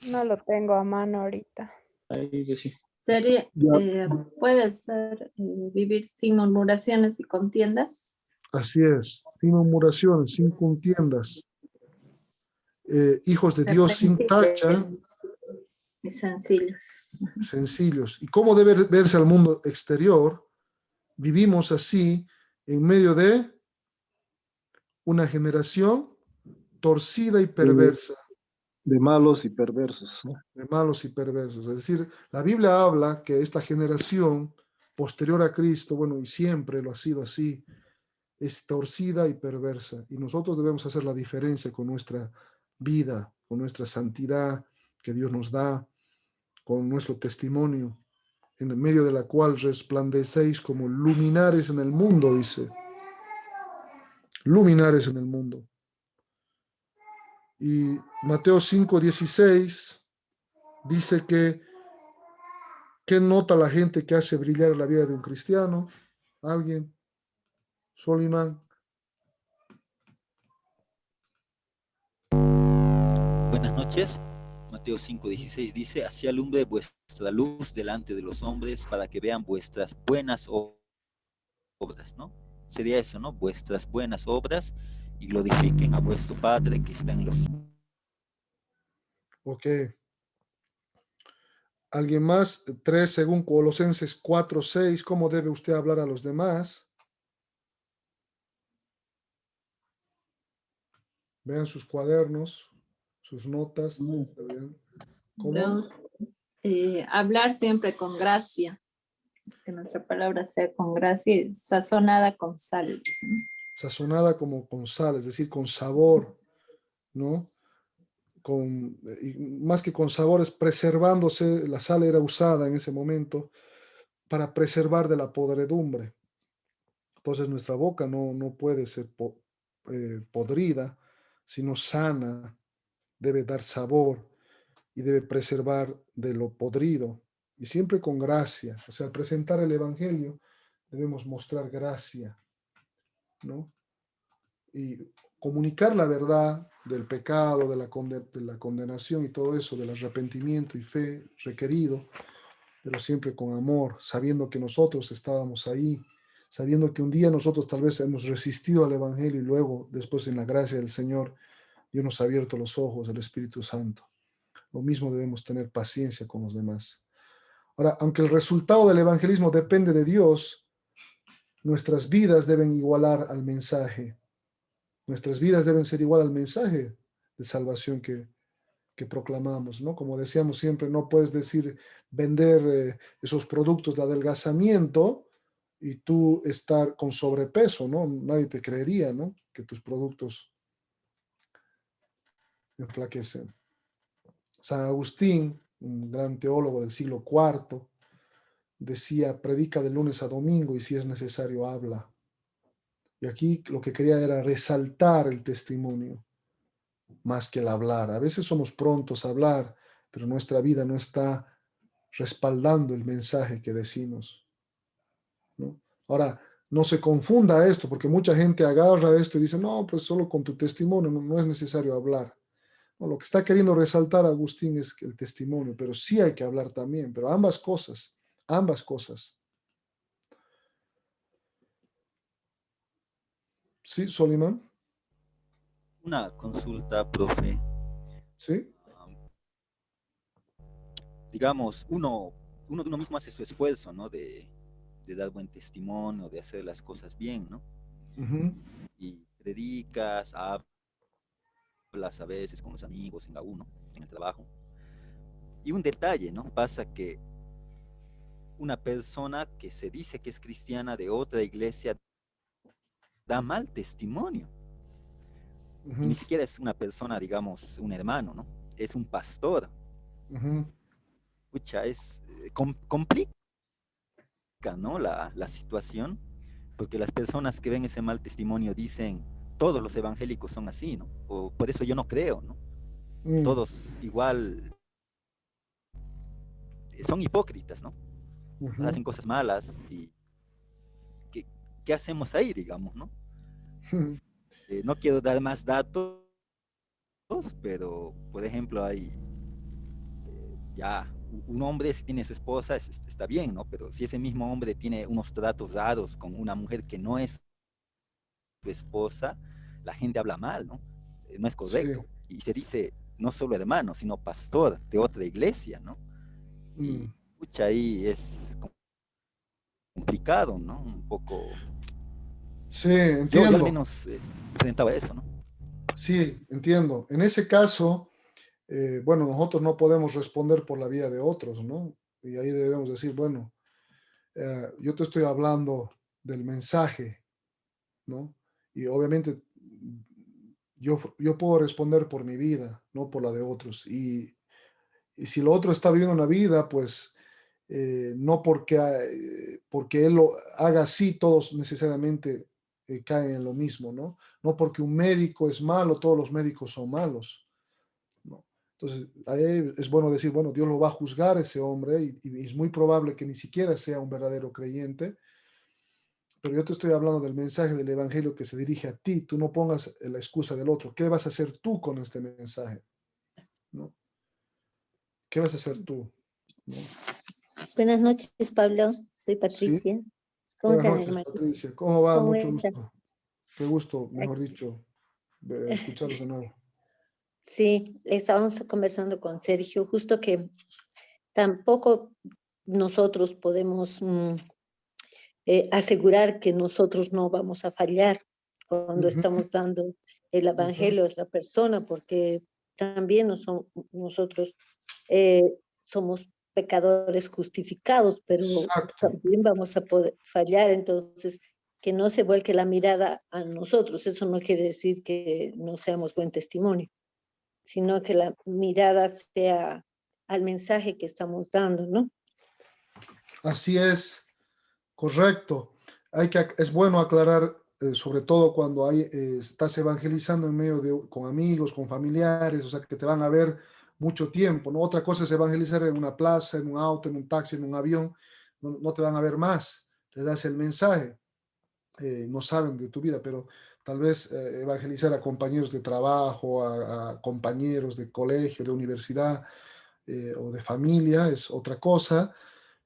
No lo tengo a mano ahorita. Ahí decía. Sería, Ya. puede ser vivir sin murmuraciones y contiendas. Así es, sin murmuraciones, sin contiendas, hijos de Dios sin tacha, Y sencillos. sencillos. ¿Y cómo debe verse al mundo exterior? Vivimos así en medio de una generación torcida y perversa, De malos y perversos, ¿no? de malos y perversos. Es decir, la Biblia habla que esta generación posterior a Cristo, bueno, y siempre lo ha sido así, es torcida y perversa. Y nosotros debemos hacer la diferencia con nuestra vida, con nuestra santidad que Dios nos da, con nuestro testimonio, en medio de la cual resplandecéis como luminares en el mundo, dice. Luminares en el mundo. Y Mateo 5:16 dice que ¿qué nota la gente que hace brillar la vida de un cristiano? ¿Alguien? Soliman. Buenas noches. Mateo 5:16 dice, así alumbre vuestra luz delante de los hombres para que vean vuestras buenas obras, ¿no? Sería eso, ¿no? Vuestras buenas obras y glorifiquen a vuestro Padre que está en los cielos. Ok. ¿Alguien más? 3, según Colosenses 4:6, ¿cómo debe usted hablar a los demás? Vean sus cuadernos, sus notas. ¿Cómo? Debemos, hablar siempre con gracia. Que nuestra palabra sea con gracia y sazonada con sal. Dice, ¿no? Sazonada como con sal, es decir, con sabor, ¿no? Y más que con sabores, preservándose, la sal era usada en ese momento para preservar de la podredumbre. Entonces nuestra boca no puede ser podrida, sino sana, debe dar sabor y debe preservar de lo podrido, y siempre con gracia. O sea, al presentar el Evangelio debemos mostrar gracia, ¿no? Y comunicar la verdad del pecado, de la condenación y todo eso, del arrepentimiento y fe requerido, pero siempre con amor, sabiendo que nosotros estábamos ahí, sabiendo que un día nosotros tal vez hemos resistido al Evangelio y luego, después en la gracia del Señor, Dios nos ha abierto los ojos, el Espíritu Santo. Lo mismo debemos tener paciencia con los demás. Ahora, aunque el resultado del evangelismo depende de Dios, nuestras vidas deben igualar al mensaje. Nuestras vidas deben ser igual al mensaje de salvación que proclamamos, ¿no? Como decíamos siempre, no puedes decir vender esos productos de adelgazamiento y tú estar con sobrepeso, ¿no? Nadie te creería, ¿no? Que tus productos enflaquecen. San Agustín, un gran teólogo del siglo IV, decía, predica de lunes a domingo y si es necesario habla. Y aquí lo que quería era resaltar el testimonio más que el hablar. A veces somos prontos a hablar, pero nuestra vida no está respaldando el mensaje que decimos, ¿no? Ahora, no se confunda esto, porque mucha gente agarra esto y dice, no, pues solo con tu testimonio no es necesario hablar. No, lo que está queriendo resaltar Agustín es el testimonio, pero sí hay que hablar también, pero ambas cosas, ambas cosas. ¿Sí, Solimán? Una consulta, profe. ¿Sí? Digamos, uno mismo hace su esfuerzo, ¿no? De dar buen testimonio, de hacer las cosas bien, ¿no? Uh-huh. Y predicas, hablas a veces con los amigos en la U, ¿no? En el trabajo. Y un detalle, ¿no? Pasa que una persona que se dice que es cristiana de otra iglesia da mal testimonio. Y ni siquiera es una persona, digamos, un hermano, ¿no? Es un pastor. Pucha, complica, ¿no? La situación, porque las personas que ven ese mal testimonio dicen, todos los evangélicos son así, ¿no? O por eso yo no creo, ¿no? Todos igual son hipócritas, ¿no? Hacen cosas malas y ¿qué hacemos ahí, digamos, ¿no? No quiero dar más datos, pero por ejemplo hay ya un hombre si tiene su esposa está bien, ¿no? Pero si ese mismo hombre tiene unos tratos raros con una mujer que no es su esposa, la gente habla mal, ¿no? No es correcto. Sí. Y se dice no solo hermano, sino pastor de otra iglesia, ¿no? Y pucha, ahí es complicado, ¿no? Un poco. Sí, entiendo. Yo al menos enfrentaba eso, ¿no? Sí, entiendo. En ese caso, bueno, nosotros no podemos responder por la vida de otros, ¿no? Y ahí debemos decir, bueno, yo te estoy hablando del mensaje, ¿no? Y obviamente yo puedo responder por mi vida, no por la de otros. Y si lo otro está viviendo una vida, pues no porque él lo haga así, todos necesariamente caen en lo mismo, ¿no? No porque un médico es malo, todos los médicos son malos, ¿no? Entonces, ahí es bueno decir, bueno, Dios lo va a juzgar a ese hombre y es muy probable que ni siquiera sea un verdadero creyente, pero yo te estoy hablando del mensaje del evangelio que se dirige a ti. Tú no pongas la excusa del otro. ¿Qué vas a hacer tú con este mensaje? ¿No? ¿Qué vas a hacer tú? ¿No? Buenas noches, Pablo. Soy Sí. Patricia. ¿Cómo Buenas están, noches, hermano? Patricia. ¿Cómo va? ¿Cómo Mucho están? gusto. Qué gusto, mejor dicho, escucharlos de nuevo. Sí, estábamos conversando con Sergio, justo que tampoco nosotros podemos asegurar que nosotros no vamos a fallar cuando estamos dando el evangelio a la persona, porque también nosotros somos pecadores justificados, pero Exacto. también vamos a poder fallar. Entonces, que no se vuelque la mirada a nosotros. Eso no quiere decir que no seamos buen testimonio, sino que la mirada sea al mensaje que estamos dando, ¿no? Así es, correcto. Es bueno aclarar, sobre todo cuando estás evangelizando en medio con amigos, con familiares, o sea, que te van a ver mucho tiempo, ¿no? Otra cosa es evangelizar en una plaza, en un auto, en un taxi, en un avión, no te van a ver más, les das el mensaje, no saben de tu vida, pero Tal vez evangelizar a compañeros de trabajo, a compañeros de colegio, de universidad o de familia es otra cosa.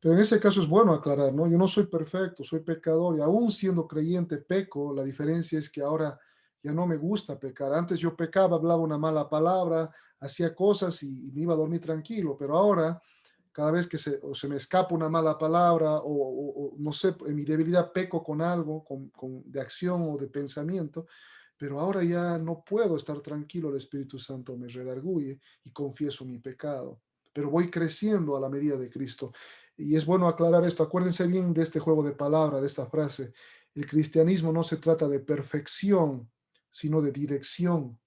Pero en ese caso es bueno aclarar, ¿no? Yo no soy perfecto, soy pecador y aún siendo creyente peco. La diferencia es que ahora ya no me gusta pecar. Antes yo pecaba, hablaba una mala palabra, hacía cosas y me iba a dormir tranquilo, pero ahora cada vez que o se me escapa una mala palabra o no sé, en mi debilidad peco con algo, de acción o de pensamiento, pero ahora ya no puedo estar tranquilo, el Espíritu Santo me redarguye y confieso mi pecado, pero voy creciendo a la medida de Cristo. Y es bueno aclarar esto, acuérdense bien de este juego de palabras, de esta frase: el cristianismo no se trata de perfección, sino de dirección.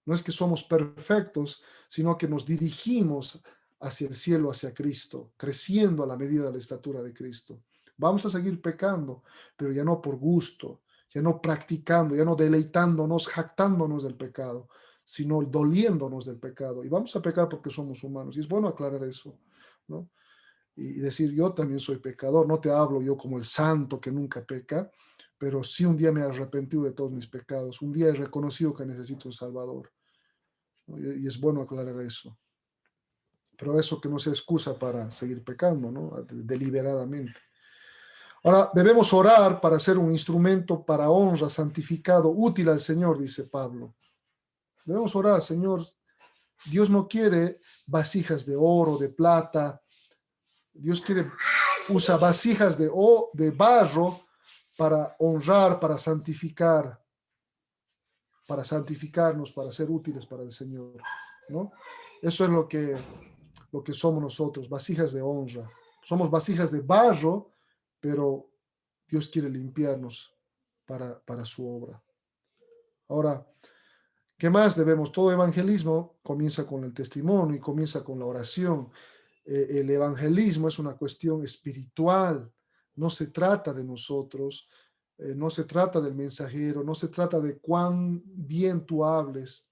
No es que somos perfectos, sino que nos dirigimos hacia el cielo, hacia Cristo, creciendo a la medida de la estatura de Cristo. Vamos a seguir pecando, pero ya no por gusto, ya no practicando, ya no deleitándonos, jactándonos del pecado, sino doliéndonos del pecado. Y vamos a pecar porque somos humanos. Y es bueno aclarar eso, ¿no? Y decir, yo también soy pecador. No te hablo yo como el santo que nunca peca, pero sí un día me he arrepentido de todos mis pecados. Un día he reconocido que necesito un Salvador, ¿no? Y es bueno aclarar eso. Pero eso que no sea excusa para seguir pecando, ¿no? Deliberadamente. Ahora, debemos orar para ser un instrumento para honra, santificado, útil al Señor, dice Pablo. Debemos orar, Señor. Dios no quiere vasijas de oro, de plata. Dios usa vasijas de barro para honrar, para santificarnos, para ser útiles para el Señor, ¿no? Eso es lo que somos nosotros, vasijas de honra. Somos vasijas de barro, pero Dios quiere limpiarnos para su obra. Ahora, ¿qué más debemos? Todo evangelismo comienza con el testimonio y comienza con la oración. El evangelismo es una cuestión espiritual, no se trata de nosotros, no se trata del mensajero, no se trata de cuán bien tú hables,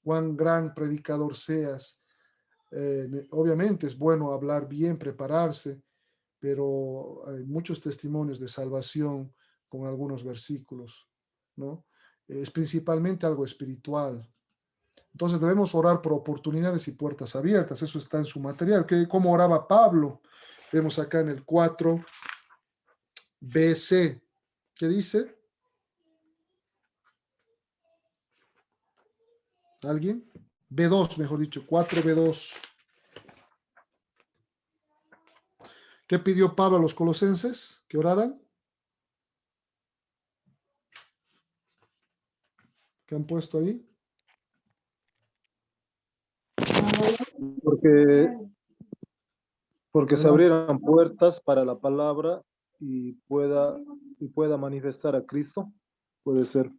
cuán gran predicador seas. Obviamente es bueno hablar bien, prepararse, pero hay muchos testimonios de salvación con algunos versículos, ¿no? Es principalmente algo espiritual. Entonces debemos orar por oportunidades y puertas abiertas. Eso está en su material. ¿Cómo oraba Pablo? Vemos acá en el 4BC. ¿Qué dice? ¿Alguien? B2, mejor dicho, 4B2. ¿Qué pidió Pablo a los colosenses? ¿Que oraran? ¿Qué han puesto ahí? Porque se abrieran puertas para la palabra y pueda manifestar a Cristo. Puede ser.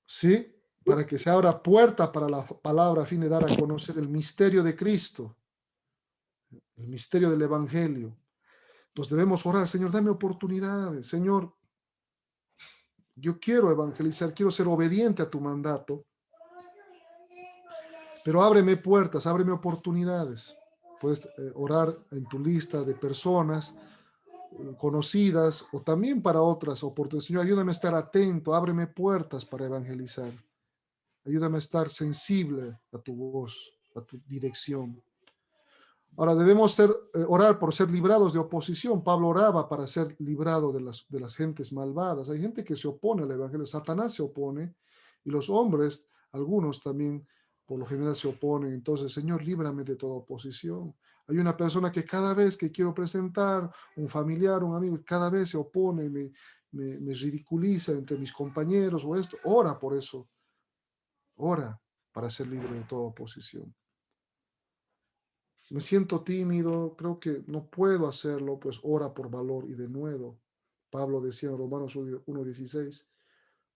Sí, para que se abra puerta para la palabra a fin de dar a conocer el misterio de Cristo, el misterio del Evangelio. Entonces debemos orar, Señor, dame oportunidades. Señor, yo quiero evangelizar, quiero ser obediente a tu mandato, pero ábreme puertas, ábreme oportunidades. Puedes orar en tu lista de personas conocidas o también para otras oportunidades. Señor, ayúdame a estar atento, ábreme puertas para evangelizar. Ayúdame a estar sensible a tu voz, a tu dirección. Ahora debemos orar por ser librados de oposición. Pablo oraba para ser librado de las gentes malvadas. Hay gente que se opone al evangelio. Satanás se opone y los hombres, algunos también, por lo general se oponen. Entonces, Señor, líbrame de toda oposición. Hay una persona que cada vez que quiero presentar, un familiar, un amigo, cada vez se opone, me ridiculiza entre mis compañeros o esto. Ora por eso. Ora para ser libre de toda oposición. Me siento tímido, creo que no puedo hacerlo, pues ora por valor y denuedo. Pablo decía en Romanos 1:16,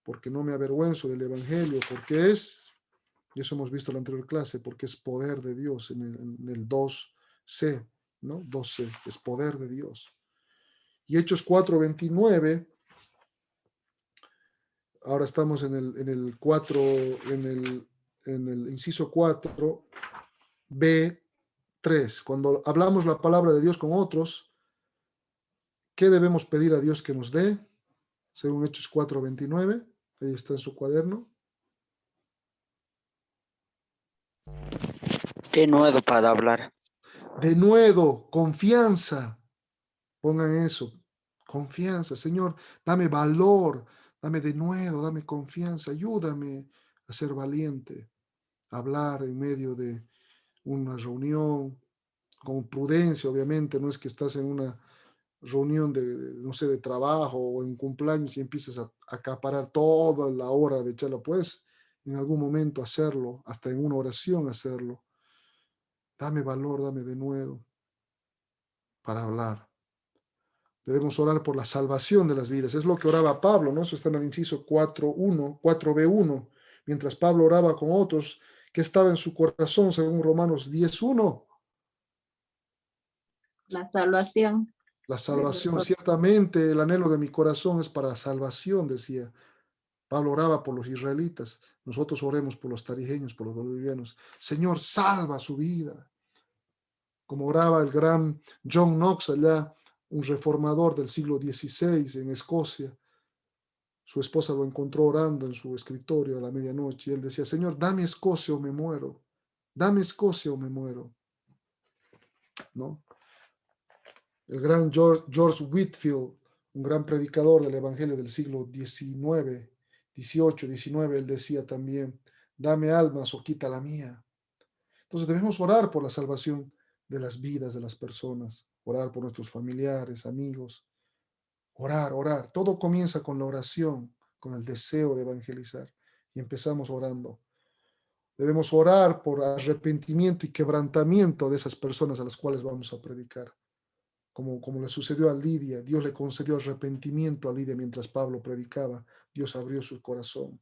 porque no me avergüenzo del Evangelio, porque y eso hemos visto en la anterior clase, porque es poder de Dios en el 2C, ¿no? 2C, es poder de Dios. Y Hechos 4:29, ahora estamos en el 4, en el inciso 4, B3. Cuando hablamos la palabra de Dios con otros, ¿qué debemos pedir a Dios que nos dé? Según Hechos 4:29. Ahí está en su cuaderno. De nuevo para hablar. De nuevo, confianza. Pongan eso. Confianza. Señor, dame valor. Dame de nuevo, dame confianza. Ayúdame a ser valiente. A hablar en medio de una reunión. Con prudencia, obviamente. No es que estás en una reunión no sé, de trabajo o en un cumpleaños y empiezas a acaparar toda la hora de charla. Puedes en algún momento hacerlo, hasta en una oración hacerlo. Dame valor, dame de nuevo para hablar. Debemos orar por la salvación de las vidas. Es lo que oraba Pablo, ¿no? Eso está en el inciso 4b1. Mientras Pablo oraba con otros, que estaba en su corazón, según Romanos 10:1. La salvación. La salvación, ciertamente el anhelo de mi corazón es para la salvación, decía. Pablo oraba por los israelitas. Nosotros oremos por los tarijeños, por los bolivianos. Señor, salva su vida. Como oraba el gran John Knox allá, un reformador del siglo XVI en Escocia. Su esposa lo encontró orando en su escritorio a la medianoche y él decía, Señor, dame Escocia o me muero. Dame Escocia o me muero. ¿No? El gran George Whitefield, un gran predicador del Evangelio del siglo XIX, XVIII, XIX, él decía también, dame almas o quita la mía. Entonces debemos orar por la salvación de las vidas de las personas, orar por nuestros familiares, amigos, orar, orar. Todo comienza con la oración, con el deseo de evangelizar y empezamos orando. Debemos orar por arrepentimiento y quebrantamiento de esas personas a las cuales vamos a predicar. Como le sucedió a Lidia, Dios le concedió arrepentimiento a Lidia mientras Pablo predicaba. Dios abrió su corazón,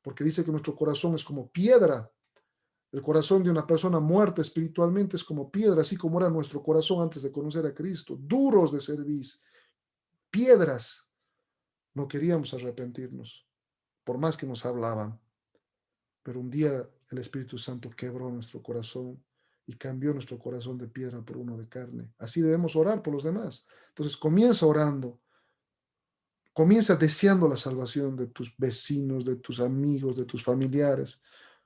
porque dice que nuestro corazón es como piedra. El corazón de una persona muerta espiritualmente es como piedra, así como era nuestro corazón antes de conocer a Cristo, duros de cerviz, piedras. No queríamos arrepentirnos, por más que nos hablaban. Pero un día el Espíritu Santo quebró nuestro corazón y cambió nuestro corazón de piedra por uno de carne. Así debemos orar por los demás. Entonces comienza orando, comienza deseando la salvación de tus vecinos, de tus amigos, de tus familiares.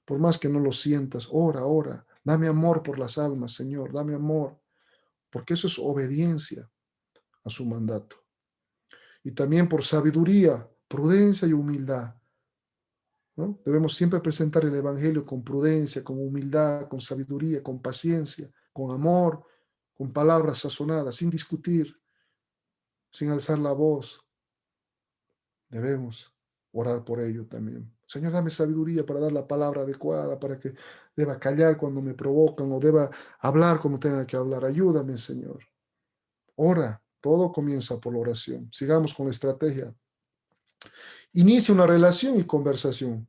Por más que no lo sientas, ora, ora. Dame amor por las almas, Señor, dame amor, porque eso es obediencia a su mandato. Y también por sabiduría, prudencia y humildad, ¿no? Debemos siempre presentar el Evangelio con prudencia, con humildad, con sabiduría, con paciencia, con amor, con palabras sazonadas, sin discutir, sin alzar la voz. Debemos orar por ello también. Señor, dame sabiduría para dar la palabra adecuada, para que deba callar cuando me provocan o deba hablar cuando tenga que hablar. Ayúdame, Señor. Ora, todo comienza por la oración. Sigamos con la estrategia. Inicia una relación y conversación.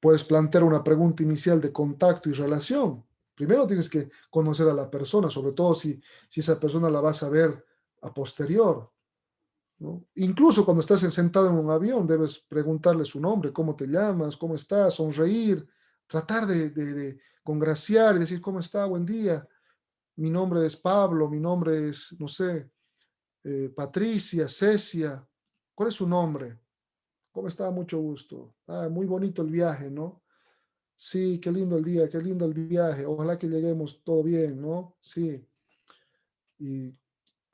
Puedes plantear una pregunta inicial de contacto y relación. Primero tienes que conocer a la persona, sobre todo si esa persona la vas a ver a posterior, ¿no? Incluso cuando estás sentado en un avión, debes preguntarle su nombre, cómo te llamas, cómo estás, sonreír, tratar de congraciar y decir, ¿cómo está? Buen día. Mi nombre es Pablo, mi nombre es, no sé, Patricia, Cecia. ¿Cuál es su nombre? ¿Cómo está? Mucho gusto. Ah, muy bonito el viaje, ¿no? Sí, qué lindo el día, qué lindo el viaje. Ojalá que lleguemos todo bien, ¿no? Sí. Y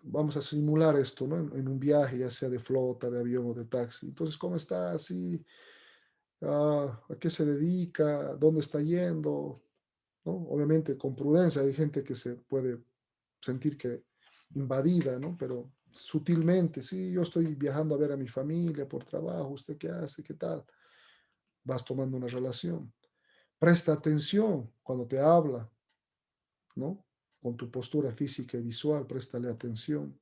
vamos a simular esto, ¿no? En un viaje, ya sea de flota, de avión o de taxi. Entonces, ¿cómo está? Sí. ¿A qué se dedica? ¿Dónde está yendo? ¿No? Obviamente con prudencia. Hay gente que se puede sentir que invadida, ¿no? Pero sutilmente, sí, yo estoy viajando a ver a mi familia por trabajo. ¿Usted qué hace? ¿Qué tal? Vas tomando una relación. Presta atención cuando te habla, ¿no? Con tu postura física y visual, préstale atención.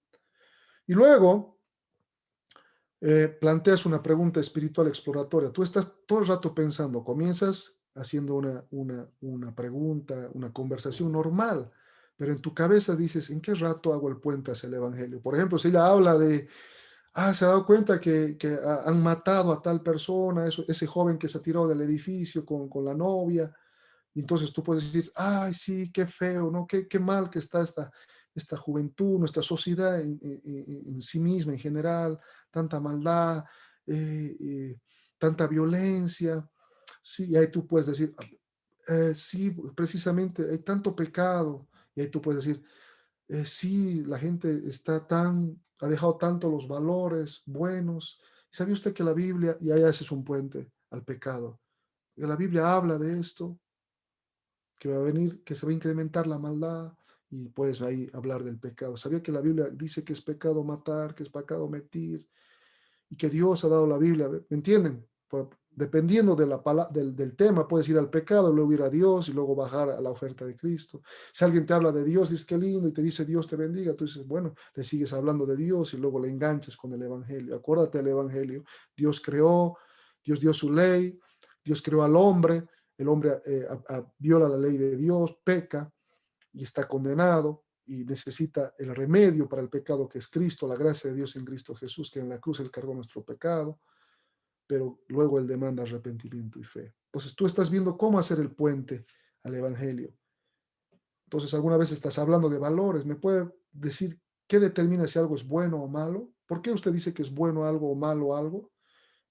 Y luego planteas una pregunta espiritual exploratoria. Tú estás todo el rato pensando, comienzas haciendo una pregunta, una conversación normal, pero en tu cabeza dices, ¿en qué rato hago el puente hacia el Evangelio? Por ejemplo, si ella habla de, se ha dado cuenta que han matado a tal persona, ese joven que se tiró del edificio con la novia. Entonces tú puedes decir, ay, sí, qué feo, ¿no? Qué mal que está esta juventud, nuestra sociedad en sí misma, en general, tanta maldad. tanta violencia. Sí, y ahí tú puedes decir, sí, precisamente hay tanto pecado. Y ahí tú puedes decir, sí, la gente ha dejado tanto los valores buenos. ¿Sabe usted que la Biblia, y ahí haces un puente al pecado, que la Biblia habla de esto, que va a venir, que se va a incrementar la maldad, y puedes ahí hablar del pecado? ¿Sabía que la Biblia dice que es pecado matar, que es pecado mentir, y que Dios ha dado la Biblia? ¿Me entienden? Pues, dependiendo de del tema, puedes ir al pecado, luego ir a Dios y luego bajar a la oferta de Cristo. Si alguien te habla de Dios, dices qué lindo, y te dice Dios te bendiga, tú dices, bueno, le sigues hablando de Dios y luego le enganches con el Evangelio. Acuérdate del Evangelio. Dios creó, Dios dio su ley, Dios creó al hombre, el hombre viola la ley de Dios, peca y está condenado y necesita el remedio para el pecado, que es Cristo, la gracia de Dios en Cristo Jesús, que en la cruz Él cargó nuestro pecado, pero luego Él demanda arrepentimiento y fe. Entonces tú estás viendo cómo hacer el puente al Evangelio. Entonces alguna vez estás hablando de valores. ¿Me puede decir qué determina si algo es bueno o malo? ¿Por qué usted dice que es bueno algo o malo algo?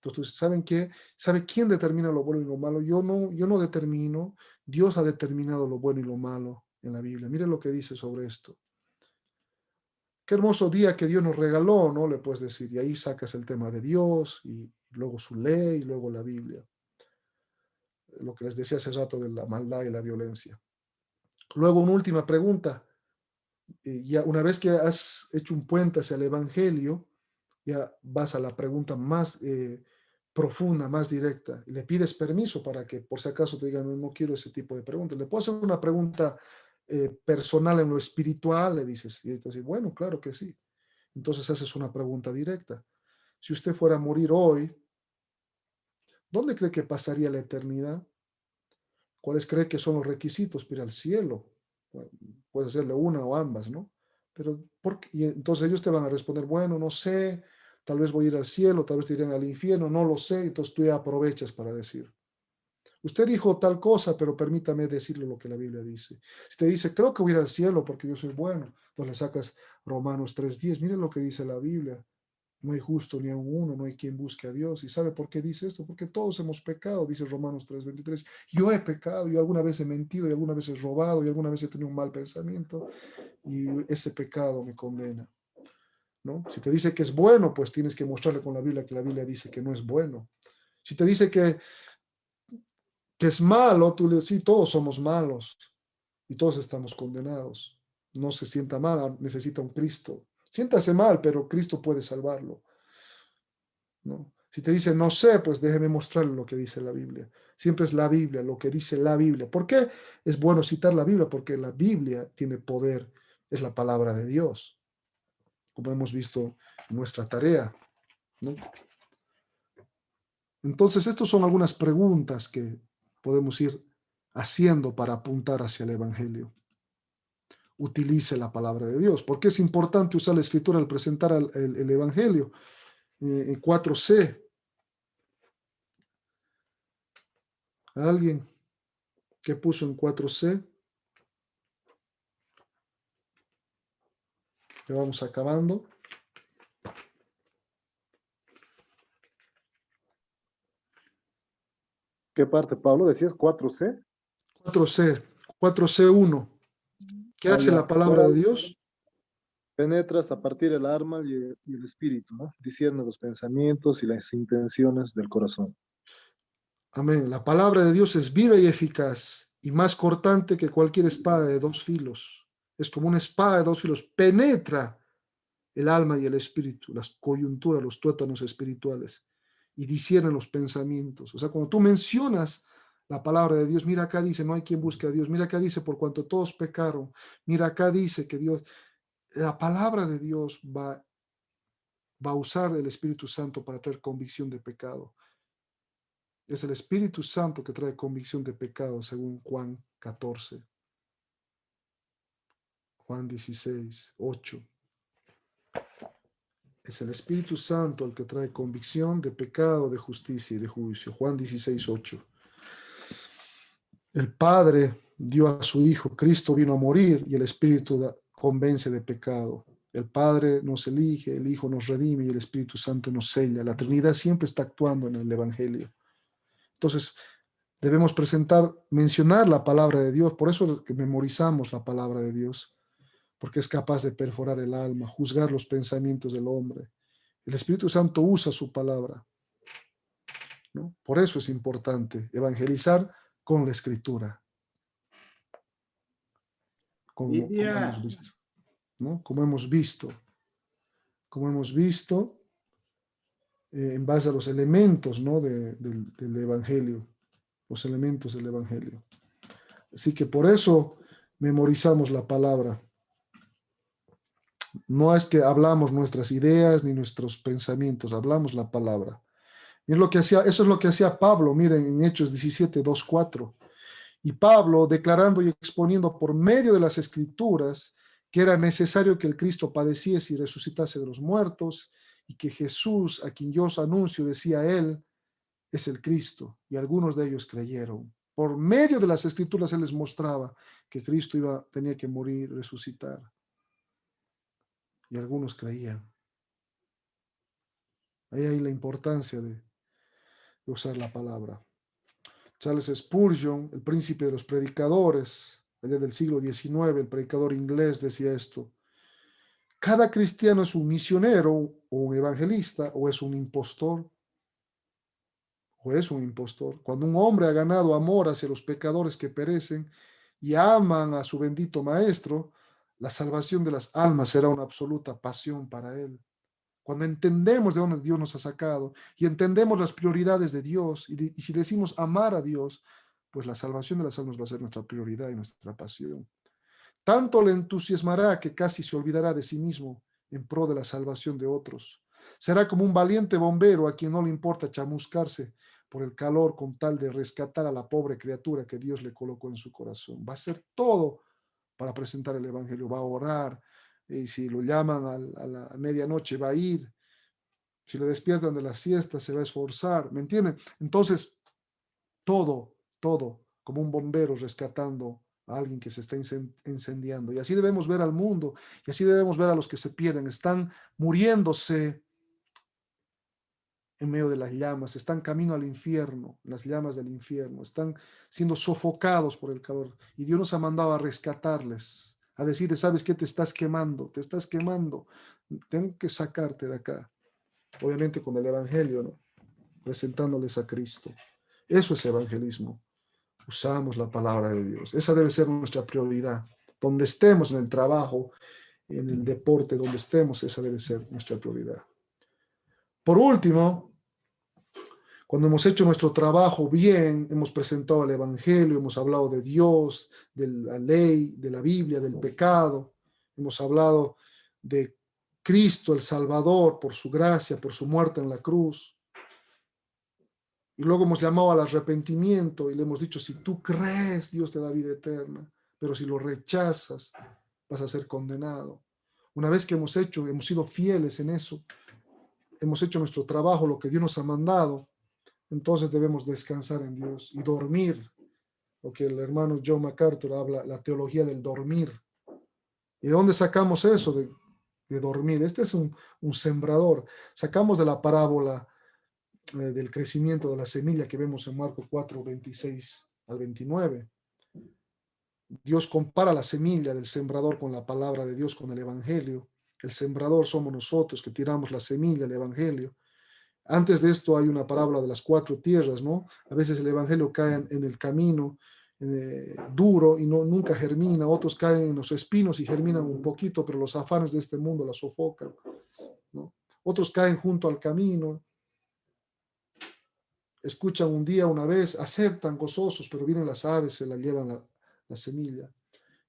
Entonces, ¿saben qué? ¿Sabe quién determina lo bueno y lo malo? Yo no determino. Dios ha determinado lo bueno y lo malo en la Biblia. Mire lo que dice sobre esto. Qué hermoso día que Dios nos regaló, ¿no? Le puedes decir. Y ahí sacas el tema de Dios y luego su ley y luego la Biblia. Lo que les decía hace rato de la maldad y la violencia. Luego, una última pregunta. Ya una vez que has hecho un puente hacia el Evangelio, ya vas a la pregunta más profunda, más directa, y le pides permiso para que por si acaso te digan, no quiero ese tipo de preguntas. Le puedo hacer una pregunta personal en lo espiritual, le dices, y entonces, bueno, claro que sí. Entonces haces una pregunta directa. Si usted fuera a morir hoy, ¿dónde cree que pasaría la eternidad? ¿Cuáles cree que son los requisitos para ir al cielo? Bueno, puede hacerle una o ambas, ¿no? Pero, y entonces ellos te van a responder, bueno, no sé, tal vez voy a ir al cielo, tal vez te irán al infierno, no lo sé, entonces tú ya aprovechas para decir. Usted dijo tal cosa, pero permítame decirle lo que la Biblia dice. Si te dice, creo que voy a ir al cielo porque yo soy bueno, entonces le sacas Romanos 3:10, mire lo que dice la Biblia. No hay justo ni aun uno, no hay quien busque a Dios. ¿Y sabe por qué dice esto? Porque todos hemos pecado, dice Romanos 3:23. Yo he pecado, yo alguna vez he mentido, y alguna vez he robado, y alguna vez he tenido un mal pensamiento, y ese pecado me condena, ¿no? Si te dice que es bueno, pues tienes que mostrarle con la Biblia que la Biblia dice que no es bueno. Si te dice que es malo, tú le dices, sí, todos somos malos, y todos estamos condenados. No se sienta mal, necesita un Cristo. Siéntase mal, pero Cristo puede salvarlo, ¿no? Si te dice no sé, pues déjeme mostrarle lo que dice la Biblia. Siempre es la Biblia, lo que dice la Biblia. ¿Por qué es bueno citar la Biblia? Porque la Biblia tiene poder, es la palabra de Dios, como hemos visto en nuestra tarea, ¿no? Entonces, estas son algunas preguntas que podemos ir haciendo para apuntar hacia el Evangelio. Utilice la palabra de Dios. ¿Por qué es importante usar la Escritura al presentar el Evangelio? En 4C. ¿Alguien que puso en 4C? Ya vamos acabando. ¿Qué parte, Pablo? ¿Decías 4C? 4C, 4C1. ¿Qué hace Ya. la palabra de Dios? Penetras a partir del alma y el espíritu, ¿no? Discierne los pensamientos y las intenciones del corazón. Amén. La palabra de Dios es viva y eficaz y más cortante que cualquier espada de dos filos. Es como una espada de dos filos. Penetra el alma y el espíritu, las coyunturas, los tuétanos espirituales, y discierne los pensamientos. O sea, cuando tú mencionas la palabra de Dios, mira acá dice, no hay quien busque a Dios. Mira acá dice, por cuanto todos pecaron. Mira acá dice que Dios, la palabra de Dios va a usar el Espíritu Santo para traer convicción de pecado. Es el Espíritu Santo que trae convicción de pecado, según Juan 14, Juan 16, 8. Es el Espíritu Santo el que trae convicción de pecado, de justicia y de juicio. Juan 16, 8. El Padre dio a su Hijo, Cristo vino a morir y el Espíritu convence de pecado. El Padre nos elige, el Hijo nos redime y el Espíritu Santo nos sella. La Trinidad siempre está actuando en el Evangelio. Entonces, debemos mencionar la palabra de Dios. Por eso que memorizamos la palabra de Dios, porque es capaz de perforar el alma, juzgar los pensamientos del hombre. El Espíritu Santo usa su palabra, ¿no? Por eso es importante evangelizar con la Escritura, como hemos visto, ¿no? Como hemos visto en base a los elementos, ¿no? del Evangelio, los elementos del Evangelio. Así que por eso memorizamos la palabra. No es que hablamos nuestras ideas ni nuestros pensamientos, hablamos la palabra. Y eso es lo que hacía Pablo, miren, en Hechos 17, 2, 4. Y Pablo, declarando y exponiendo por medio de las Escrituras que era necesario que el Cristo padeciese y resucitase de los muertos, y que Jesús, a quien yo os anuncio, decía él, es el Cristo. Y algunos de ellos creyeron. Por medio de las Escrituras él les mostraba que Cristo tenía que morir, resucitar. Y algunos creían. Ahí hay la importancia de usar la palabra. Charles Spurgeon, el príncipe de los predicadores, allá del siglo XIX, el predicador inglés, decía esto: cada cristiano es un misionero o un evangelista, o es un impostor. Cuando un hombre ha ganado amor hacia los pecadores que perecen y aman a su bendito maestro, la salvación de las almas será una absoluta pasión para él. Cuando entendemos de dónde Dios nos ha sacado y entendemos las prioridades de Dios, y si decimos amar a Dios, pues la salvación de las almas va a ser nuestra prioridad y nuestra pasión. Tanto le entusiasmará que casi se olvidará de sí mismo en pro de la salvación de otros. Será como un valiente bombero a quien no le importa chamuscarse por el calor con tal de rescatar a la pobre criatura que Dios le colocó en su corazón. Va a hacer todo para presentar el Evangelio, va a orar, y si lo llaman a la medianoche va a ir, si le despiertan de la siesta se va a esforzar, ¿me entienden? Entonces, todo, como un bombero rescatando a alguien que se está incendiando. Y así debemos ver al mundo, y así debemos ver a los que se pierden, están muriéndose en medio de las llamas, están camino al infierno, las llamas del infierno, están siendo sofocados por el calor, y Dios nos ha mandado a rescatarles, a decirles, ¿sabes qué? Te estás quemando, tengo que sacarte de acá. Obviamente con el Evangelio, ¿no? Presentándoles a Cristo. Eso es evangelismo. Usamos la palabra de Dios. Esa debe ser nuestra prioridad. Donde estemos, en el trabajo, en el deporte, donde estemos, esa debe ser nuestra prioridad. Por último, cuando hemos hecho nuestro trabajo bien, hemos presentado el Evangelio, hemos hablado de Dios, de la ley, de la Biblia, del pecado, hemos hablado de Cristo, el Salvador, por su gracia, por su muerte en la cruz. Y luego hemos llamado al arrepentimiento y le hemos dicho, si tú crees, Dios te da vida eterna, pero si lo rechazas, vas a ser condenado. Una vez que hemos sido fieles en eso, hemos hecho nuestro trabajo, lo que Dios nos ha mandado, entonces debemos descansar en Dios y dormir, lo que el hermano John MacArthur habla, la teología del dormir. ¿Y de dónde sacamos eso de dormir? Este es un sembrador. Sacamos de la parábola del crecimiento de la semilla que vemos en Marcos 4, 26 al 29. Dios compara la semilla del sembrador con la palabra de Dios, con el Evangelio. El sembrador somos nosotros que tiramos la semilla, el Evangelio. Antes de esto hay una parábola de las 4 tierras, ¿no? A veces el Evangelio cae en el camino duro y nunca germina. Otros caen en los espinos y germinan un poquito, pero los afanes de este mundo la sofocan, ¿no? Otros caen junto al camino, escuchan un día, una vez, aceptan gozosos, pero vienen las aves, se la llevan la semilla.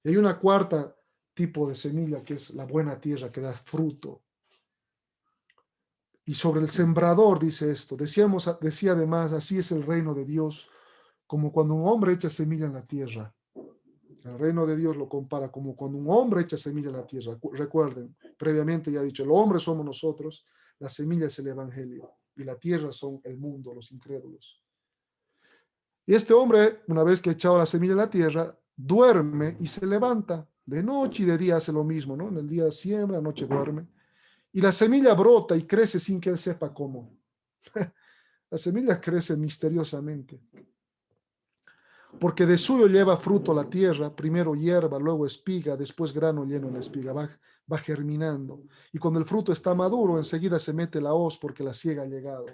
Y hay una cuarta tipo de semilla que es la buena tierra que da fruto. Y sobre el sembrador dice esto, decía además, así es el reino de Dios, como cuando un hombre echa semilla en la tierra. El reino de Dios lo compara como cuando un hombre echa semilla en la tierra. Recuerden, previamente ya he dicho, el hombre somos nosotros, la semilla es el Evangelio, y la tierra son el mundo, los incrédulos. Y este hombre, una vez que ha echado la semilla en la tierra, duerme y se levanta De noche y de día hace lo mismo, ¿no? En el día siembra, noche duerme. Y la semilla brota y crece sin que él sepa cómo. La semilla crece misteriosamente. Porque de suyo lleva fruto la tierra, primero hierba, luego espiga, después grano lleno en la espiga, va germinando. Y cuando el fruto está maduro, enseguida se mete la hoz porque la siega ha llegado.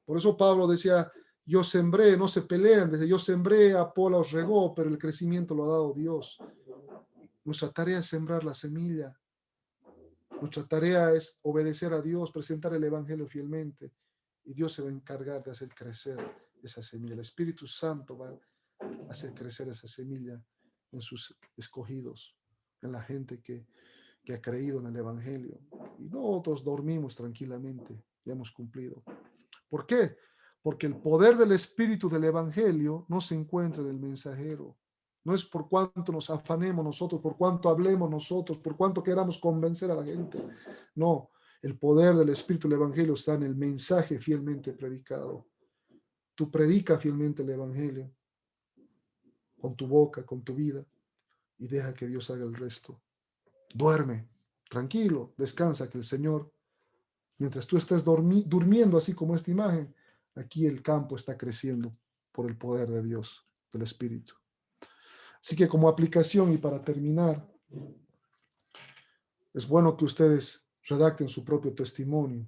Por eso Pablo decía, yo sembré, no se peleen, desde yo sembré, Apolo os regó, pero el crecimiento lo ha dado Dios. Nuestra tarea es sembrar la semilla. Nuestra tarea es obedecer a Dios, presentar el Evangelio fielmente. Y Dios se va a encargar de hacer crecer esa semilla. El Espíritu Santo va a hacer crecer esa semilla en sus escogidos, en la gente que ha creído en el Evangelio. Y nosotros dormimos tranquilamente, ya hemos cumplido. ¿Por qué? Porque el poder del Espíritu del Evangelio no se encuentra en el mensajero. No es por cuánto nos afanemos nosotros, por cuánto hablemos nosotros, por cuánto queramos convencer a la gente. No, el poder del Espíritu del Evangelio está en el mensaje fielmente predicado. Tú predica fielmente el Evangelio con tu boca, con tu vida, y deja que Dios haga el resto. Duerme, tranquilo, descansa, que el Señor, mientras tú estés durmiendo así como esta imagen, aquí el campo está creciendo por el poder de Dios, del Espíritu. Así que como aplicación y para terminar, es bueno que ustedes redacten su propio testimonio.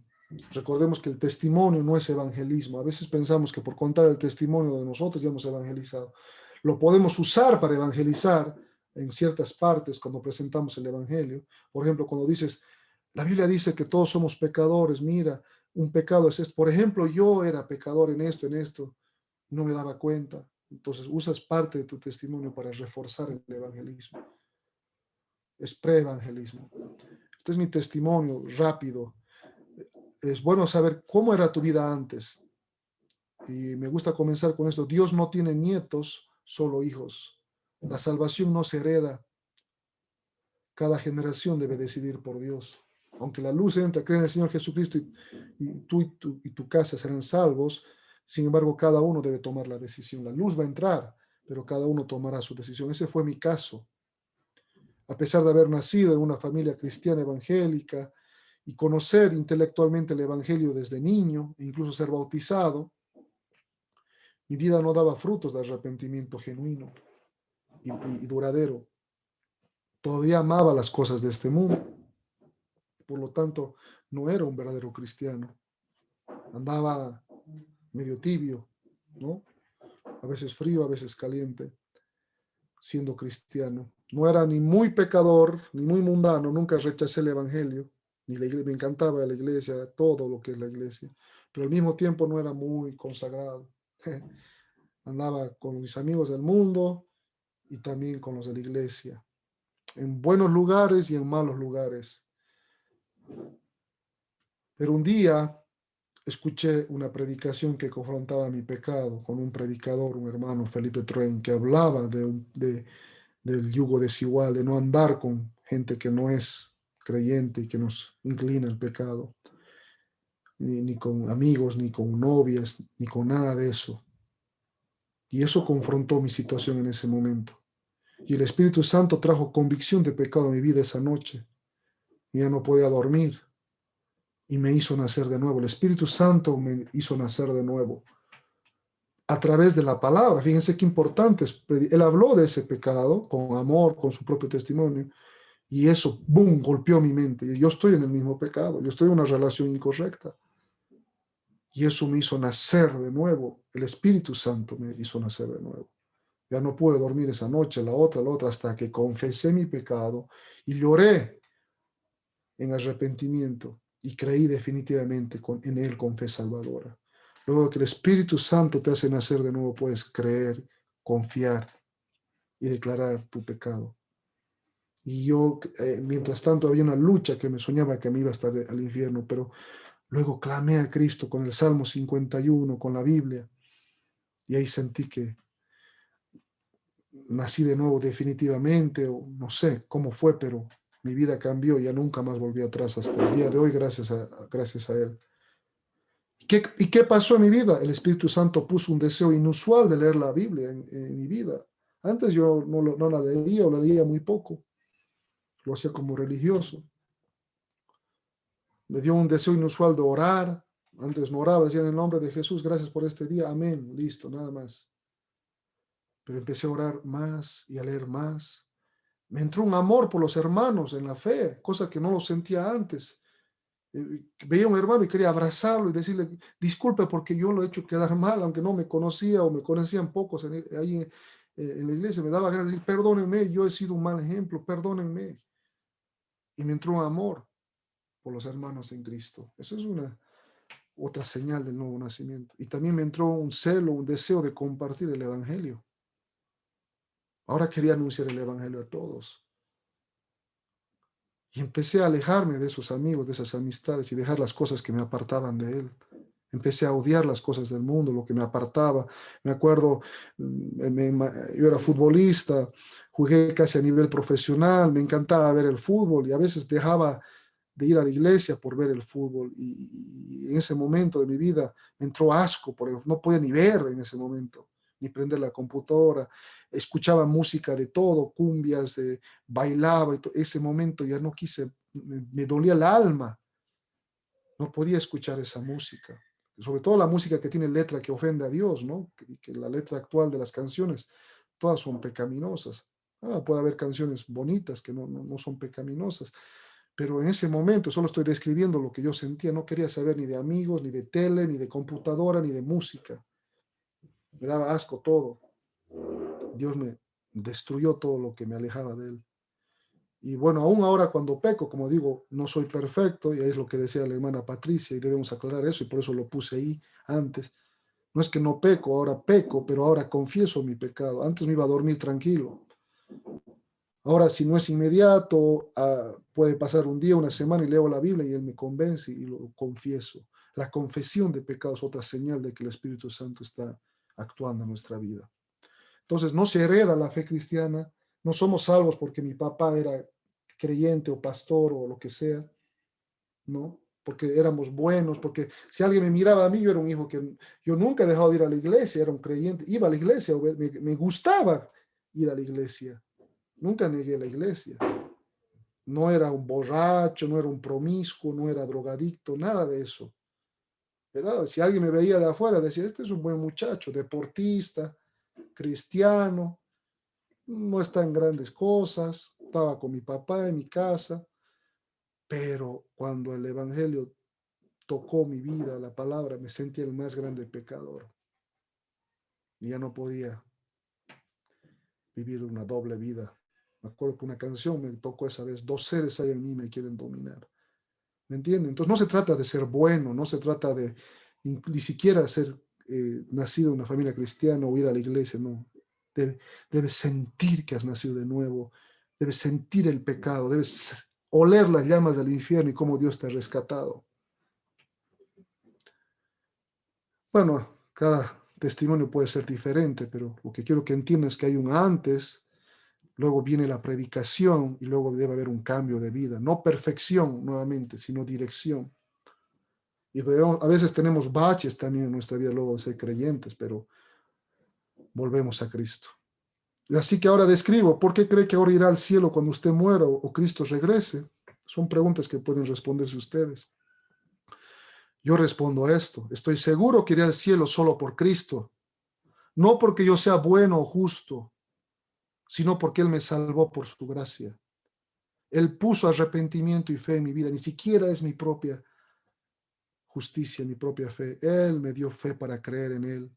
Recordemos que el testimonio no es evangelismo. A veces pensamos que por contar el testimonio de nosotros ya hemos evangelizado. Lo podemos usar para evangelizar en ciertas partes cuando presentamos el evangelio. Por ejemplo, cuando dices, la Biblia dice que todos somos pecadores. Mira, un pecado es esto. Por ejemplo, yo era pecador en esto, no me daba cuenta. Entonces usas parte de tu testimonio para reforzar el evangelismo. Es pre-evangelismo. Este es mi testimonio rápido. Es bueno saber cómo era tu vida antes. Y me gusta comenzar con esto. Dios no tiene nietos, solo hijos. La salvación no se hereda. Cada generación debe decidir por Dios. Aunque la luz entra, cree en el Señor Jesucristo y tú y tu casa serán salvos, sin embargo, cada uno debe tomar la decisión. La luz va a entrar, pero cada uno tomará su decisión. Ese fue mi caso. A pesar de haber nacido en una familia cristiana evangélica y conocer intelectualmente el evangelio desde niño, e incluso ser bautizado, mi vida no daba frutos de arrepentimiento genuino y duradero. Todavía amaba las cosas de este mundo. Por lo tanto, no era un verdadero cristiano. Andaba medio tibio, ¿no? A veces frío, a veces caliente, siendo cristiano. No era ni muy pecador, ni muy mundano, nunca rechacé el evangelio, ni la iglesia, me encantaba la iglesia, todo lo que es la iglesia, pero al mismo tiempo no era muy consagrado. Andaba con mis amigos del mundo y también con los de la iglesia, en buenos lugares y en malos lugares. Pero un día escuché una predicación que confrontaba mi pecado con un predicador, un hermano, Felipe Troen, que hablaba del yugo desigual, de no andar con gente que no es creyente y que nos inclina al pecado, ni con amigos, ni con novias, ni con nada de eso. Y eso confrontó mi situación en ese momento. Y el Espíritu Santo trajo convicción de pecado a mi vida esa noche. Y ya no podía dormir. Y me hizo nacer de nuevo. El Espíritu Santo me hizo nacer de nuevo. A través de la palabra. Fíjense qué importante es. Él habló de ese pecado con amor, con su propio testimonio. Y eso, boom, golpeó mi mente. Y yo estoy en el mismo pecado. Yo estoy en una relación incorrecta. Y eso me hizo nacer de nuevo. El Espíritu Santo me hizo nacer de nuevo. Ya no pude dormir esa noche, la otra, hasta que confesé mi pecado y lloré en arrepentimiento y creí definitivamente en Él con fe salvadora. Luego que el Espíritu Santo te hace nacer de nuevo, puedes creer, confiar y declarar tu pecado. Y yo, mientras tanto, había una lucha que me soñaba que me iba a estar al infierno, pero luego clamé a Cristo con el Salmo 51, con la Biblia, y ahí sentí que nací de nuevo definitivamente, o no sé cómo fue, pero mi vida cambió, ya nunca más volví atrás hasta el día de hoy, gracias a Él. ¿Y qué pasó en mi vida? El Espíritu Santo puso un deseo inusual de leer la Biblia en mi vida. Antes yo no la leía o la leía muy poco. lo hacía como religioso. Me dio un deseo inusual de orar. Antes no oraba, decía en el nombre de Jesús, gracias por este día, amén, listo, nada más. Pero empecé a orar más y a leer más. Me entró un amor por los hermanos en la fe, cosa que no lo sentía antes. Veía a un hermano y quería abrazarlo y decirle, disculpe porque yo lo he hecho quedar mal, aunque no me conocía o me conocían pocos ahí en la iglesia. Me daba ganas de decir, perdónenme, yo he sido un mal ejemplo, perdónenme. Y me entró un amor por los hermanos en Cristo. Eso es otra señal del nuevo nacimiento. Y también me entró un celo, un deseo de compartir el evangelio. Ahora quería anunciar el evangelio a todos. Y empecé a alejarme de esos amigos, de esas amistades y dejar las cosas que me apartaban de él. Empecé a odiar las cosas del mundo, lo que me apartaba. Me acuerdo, yo era futbolista, jugué casi a nivel profesional, me encantaba ver el fútbol y a veces dejaba de ir a la iglesia por ver el fútbol. Y en ese momento de mi vida me entró asco, no podía ni ver en ese momento, ni prender la computadora. Escuchaba música de todo, cumbias, bailaba. Ese momento ya no quise, me dolía el alma. No podía escuchar esa música. Sobre todo la música que tiene letra que ofende a Dios, ¿no? Que la letra actual de las canciones, todas son pecaminosas. Ahora puede haber canciones bonitas que no son pecaminosas, pero en ese momento solo estoy describiendo lo que yo sentía. No quería saber ni de amigos, ni de tele, ni de computadora, ni de música. Me daba asco todo. Dios me destruyó todo lo que me alejaba de él. Y bueno, aún ahora cuando peco, como digo, no soy perfecto, y es lo que decía la hermana Patricia, y debemos aclarar eso, y por eso lo puse ahí antes. No es que no peco, ahora peco, pero ahora confieso mi pecado. Antes me iba a dormir tranquilo. Ahora, si no es inmediato, puede pasar un día, una semana, y leo la Biblia, y Él me convence y lo confieso. La confesión de pecados es otra señal de que el Espíritu Santo está actuando en nuestra vida. Entonces, no se hereda la fe cristiana. No somos salvos porque mi papá era creyente o pastor o lo que sea, ¿no? Porque éramos buenos, porque si alguien me miraba a mí, yo era un hijo que yo nunca he dejado de ir a la iglesia, era un creyente, iba a la iglesia, me gustaba ir a la iglesia, nunca negué la iglesia. No era un borracho, no era un promiscuo, no era drogadicto, nada de eso. Pero si alguien me veía de afuera, decía, este es un buen muchacho, deportista, cristiano, no está en grandes cosas, estaba con mi papá en mi casa, pero cuando el evangelio tocó mi vida, la palabra, me sentí el más grande pecador. Y ya no podía vivir una doble vida. Me acuerdo que una canción me tocó esa vez, dos seres hay en mí me quieren dominar. ¿Me entienden? Entonces no se trata de ser bueno, no se trata de ni siquiera ser nacido en una familia cristiana o ir a la iglesia, no. Debes sentir que has nacido de nuevo, debes sentir el pecado, debes oler las llamas del infierno y cómo Dios te ha rescatado. Bueno, cada testimonio puede ser diferente, pero lo que quiero que entiendas es que hay un antes, luego viene la predicación y luego debe haber un cambio de vida. No perfección nuevamente, sino dirección. Y a veces tenemos baches también en nuestra vida luego de ser creyentes, pero volvemos a Cristo. Así que ahora describo, ¿por qué cree que ahora irá al cielo cuando usted muera o Cristo regrese? Son preguntas que pueden responderse ustedes. Yo respondo a esto. Estoy seguro que iré al cielo solo por Cristo. No porque yo sea bueno o justo, sino porque Él me salvó por su gracia. Él puso arrepentimiento y fe en mi vida. Ni siquiera es mi propia justicia, mi propia fe. Él me dio fe para creer en Él.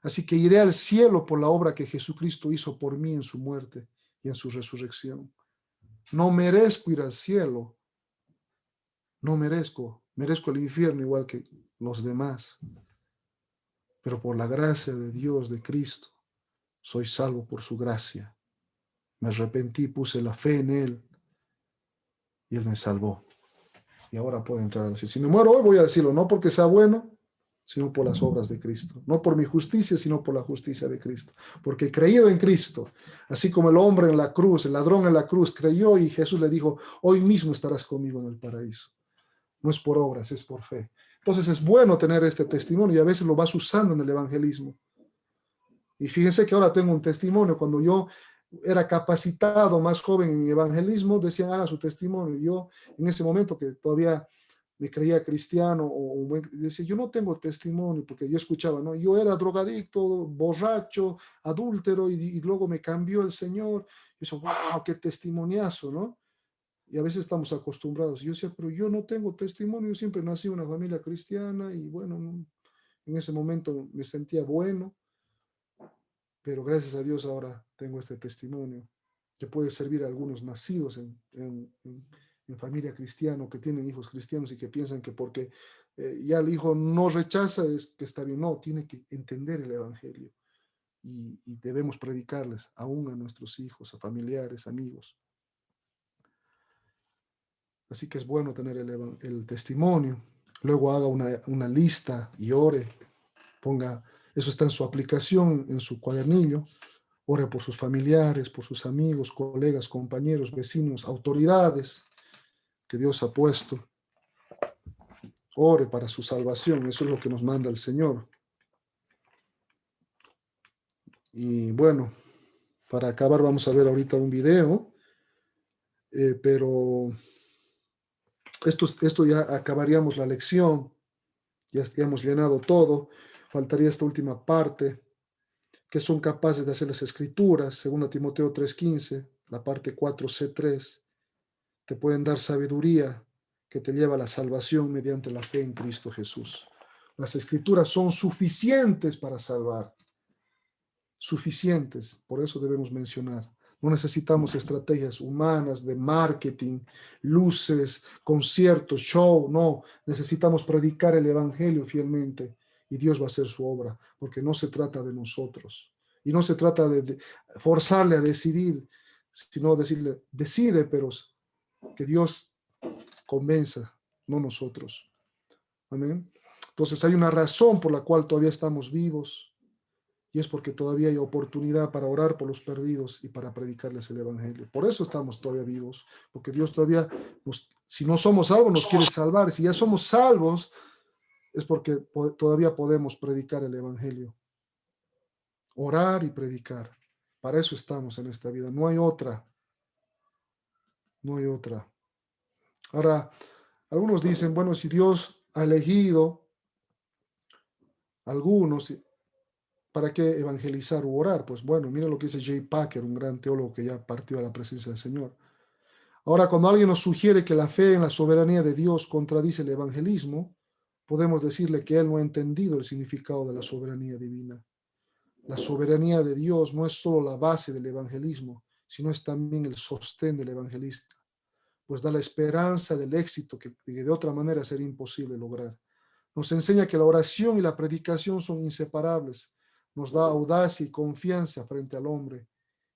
Así que iré al cielo por la obra que Jesucristo hizo por mí en su muerte y en su resurrección. No merezco ir al cielo. No merezco. Merezco el infierno igual que los demás. Pero por la gracia de Dios, de Cristo, soy salvo por su gracia. Me arrepentí, puse la fe en Él y Él me salvó. Y ahora puedo entrar al cielo. Si me muero hoy, voy al cielo, no porque sea bueno, sino por las obras de Cristo. No por mi justicia, sino por la justicia de Cristo. Porque he creído en Cristo. Así como el hombre en la cruz, el ladrón en la cruz, creyó y Jesús le dijo, hoy mismo estarás conmigo en el paraíso. No es por obras, es por fe. Entonces es bueno tener este testimonio y a veces lo vas usando en el evangelismo. Y fíjense que ahora tengo un testimonio. Cuando yo era capacitado, más joven en evangelismo, decían, haga su testimonio. Yo, en ese momento que todavía me creía cristiano, decía, yo no tengo testimonio, porque yo escuchaba, ¿no? Yo era drogadicto, borracho, adúltero, y luego me cambió el Señor. Y eso, wow, qué testimoniazo, ¿no? Y a veces estamos acostumbrados. Yo decía, pero yo no tengo testimonio, yo siempre nací en una familia cristiana, y bueno, en ese momento me sentía bueno, pero gracias a Dios ahora tengo este testimonio que puede servir a algunos nacidos en familia cristiana, que tienen hijos cristianos y que piensan que porque ya el hijo no rechaza es que está bien. No, tiene que entender el evangelio, y debemos predicarles aún a nuestros hijos, a familiares, amigos. Así que es bueno tener el testimonio. Luego haga una lista y ore. Ponga, eso está en su aplicación, en su cuadernillo. Ore por sus familiares, por sus amigos, colegas, compañeros, vecinos, autoridades que Dios ha puesto. Ore para su salvación. Eso es lo que nos manda el Señor. Y bueno, para acabar vamos a ver ahorita un video. Pero esto ya acabaríamos la lección. Ya hemos llenado todo. Faltaría esta última parte, que son capaces de hacer las escrituras. 2 Timoteo 3:15, la parte 4c3. Te pueden dar sabiduría que te lleva a la salvación mediante la fe en Cristo Jesús. Las escrituras son suficientes para salvar. Suficientes. Por eso debemos mencionar. No necesitamos estrategias humanas de marketing, luces, conciertos, show. No, necesitamos predicar el evangelio fielmente, y Dios va a hacer su obra, porque no se trata de nosotros. Y no se trata de forzarle a decidir, sino decirle, decide, pero que Dios convenza, no nosotros. Amén. Entonces hay una razón por la cual todavía estamos vivos, y es porque todavía hay oportunidad para orar por los perdidos y para predicarles el evangelio. Por eso estamos todavía vivos, porque Dios todavía, si no somos salvos, nos quiere salvar. Si ya somos salvos, es porque todavía podemos predicar el evangelio. Orar y predicar. Para eso estamos en esta vida. No hay otra. No hay otra. Ahora, algunos dicen, bueno, si Dios ha elegido a algunos, ¿para qué evangelizar u orar? Pues bueno, mira lo que dice J. Packer, un gran teólogo que ya partió a la presencia del Señor. Ahora, cuando alguien nos sugiere que la fe en la soberanía de Dios contradice el evangelismo, podemos decirle que él no ha entendido el significado de la soberanía divina. La soberanía de Dios no es solo la base del evangelismo, sino es también el sostén del evangelista, pues da la esperanza del éxito que de otra manera sería imposible lograr. Nos enseña que la oración y la predicación son inseparables. Nos da audacia y confianza frente al hombre,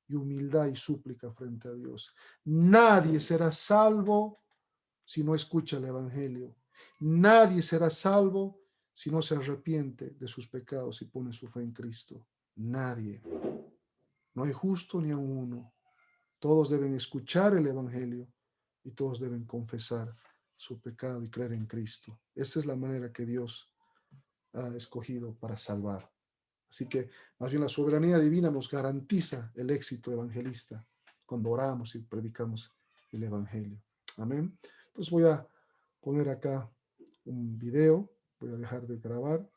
y humildad y súplica frente a Dios. Nadie será salvo si no escucha el evangelio. Nadie será salvo si no se arrepiente de sus pecados y pone su fe en Cristo. Nadie. No hay justo ni a uno. Todos deben escuchar el evangelio y todos deben confesar su pecado y creer en Cristo. Esa es la manera que Dios ha escogido para salvar. Así que más bien la soberanía divina nos garantiza el éxito evangelista cuando oramos y predicamos el evangelio. Amén. Entonces voy a poner acá un video. Voy a dejar de grabar.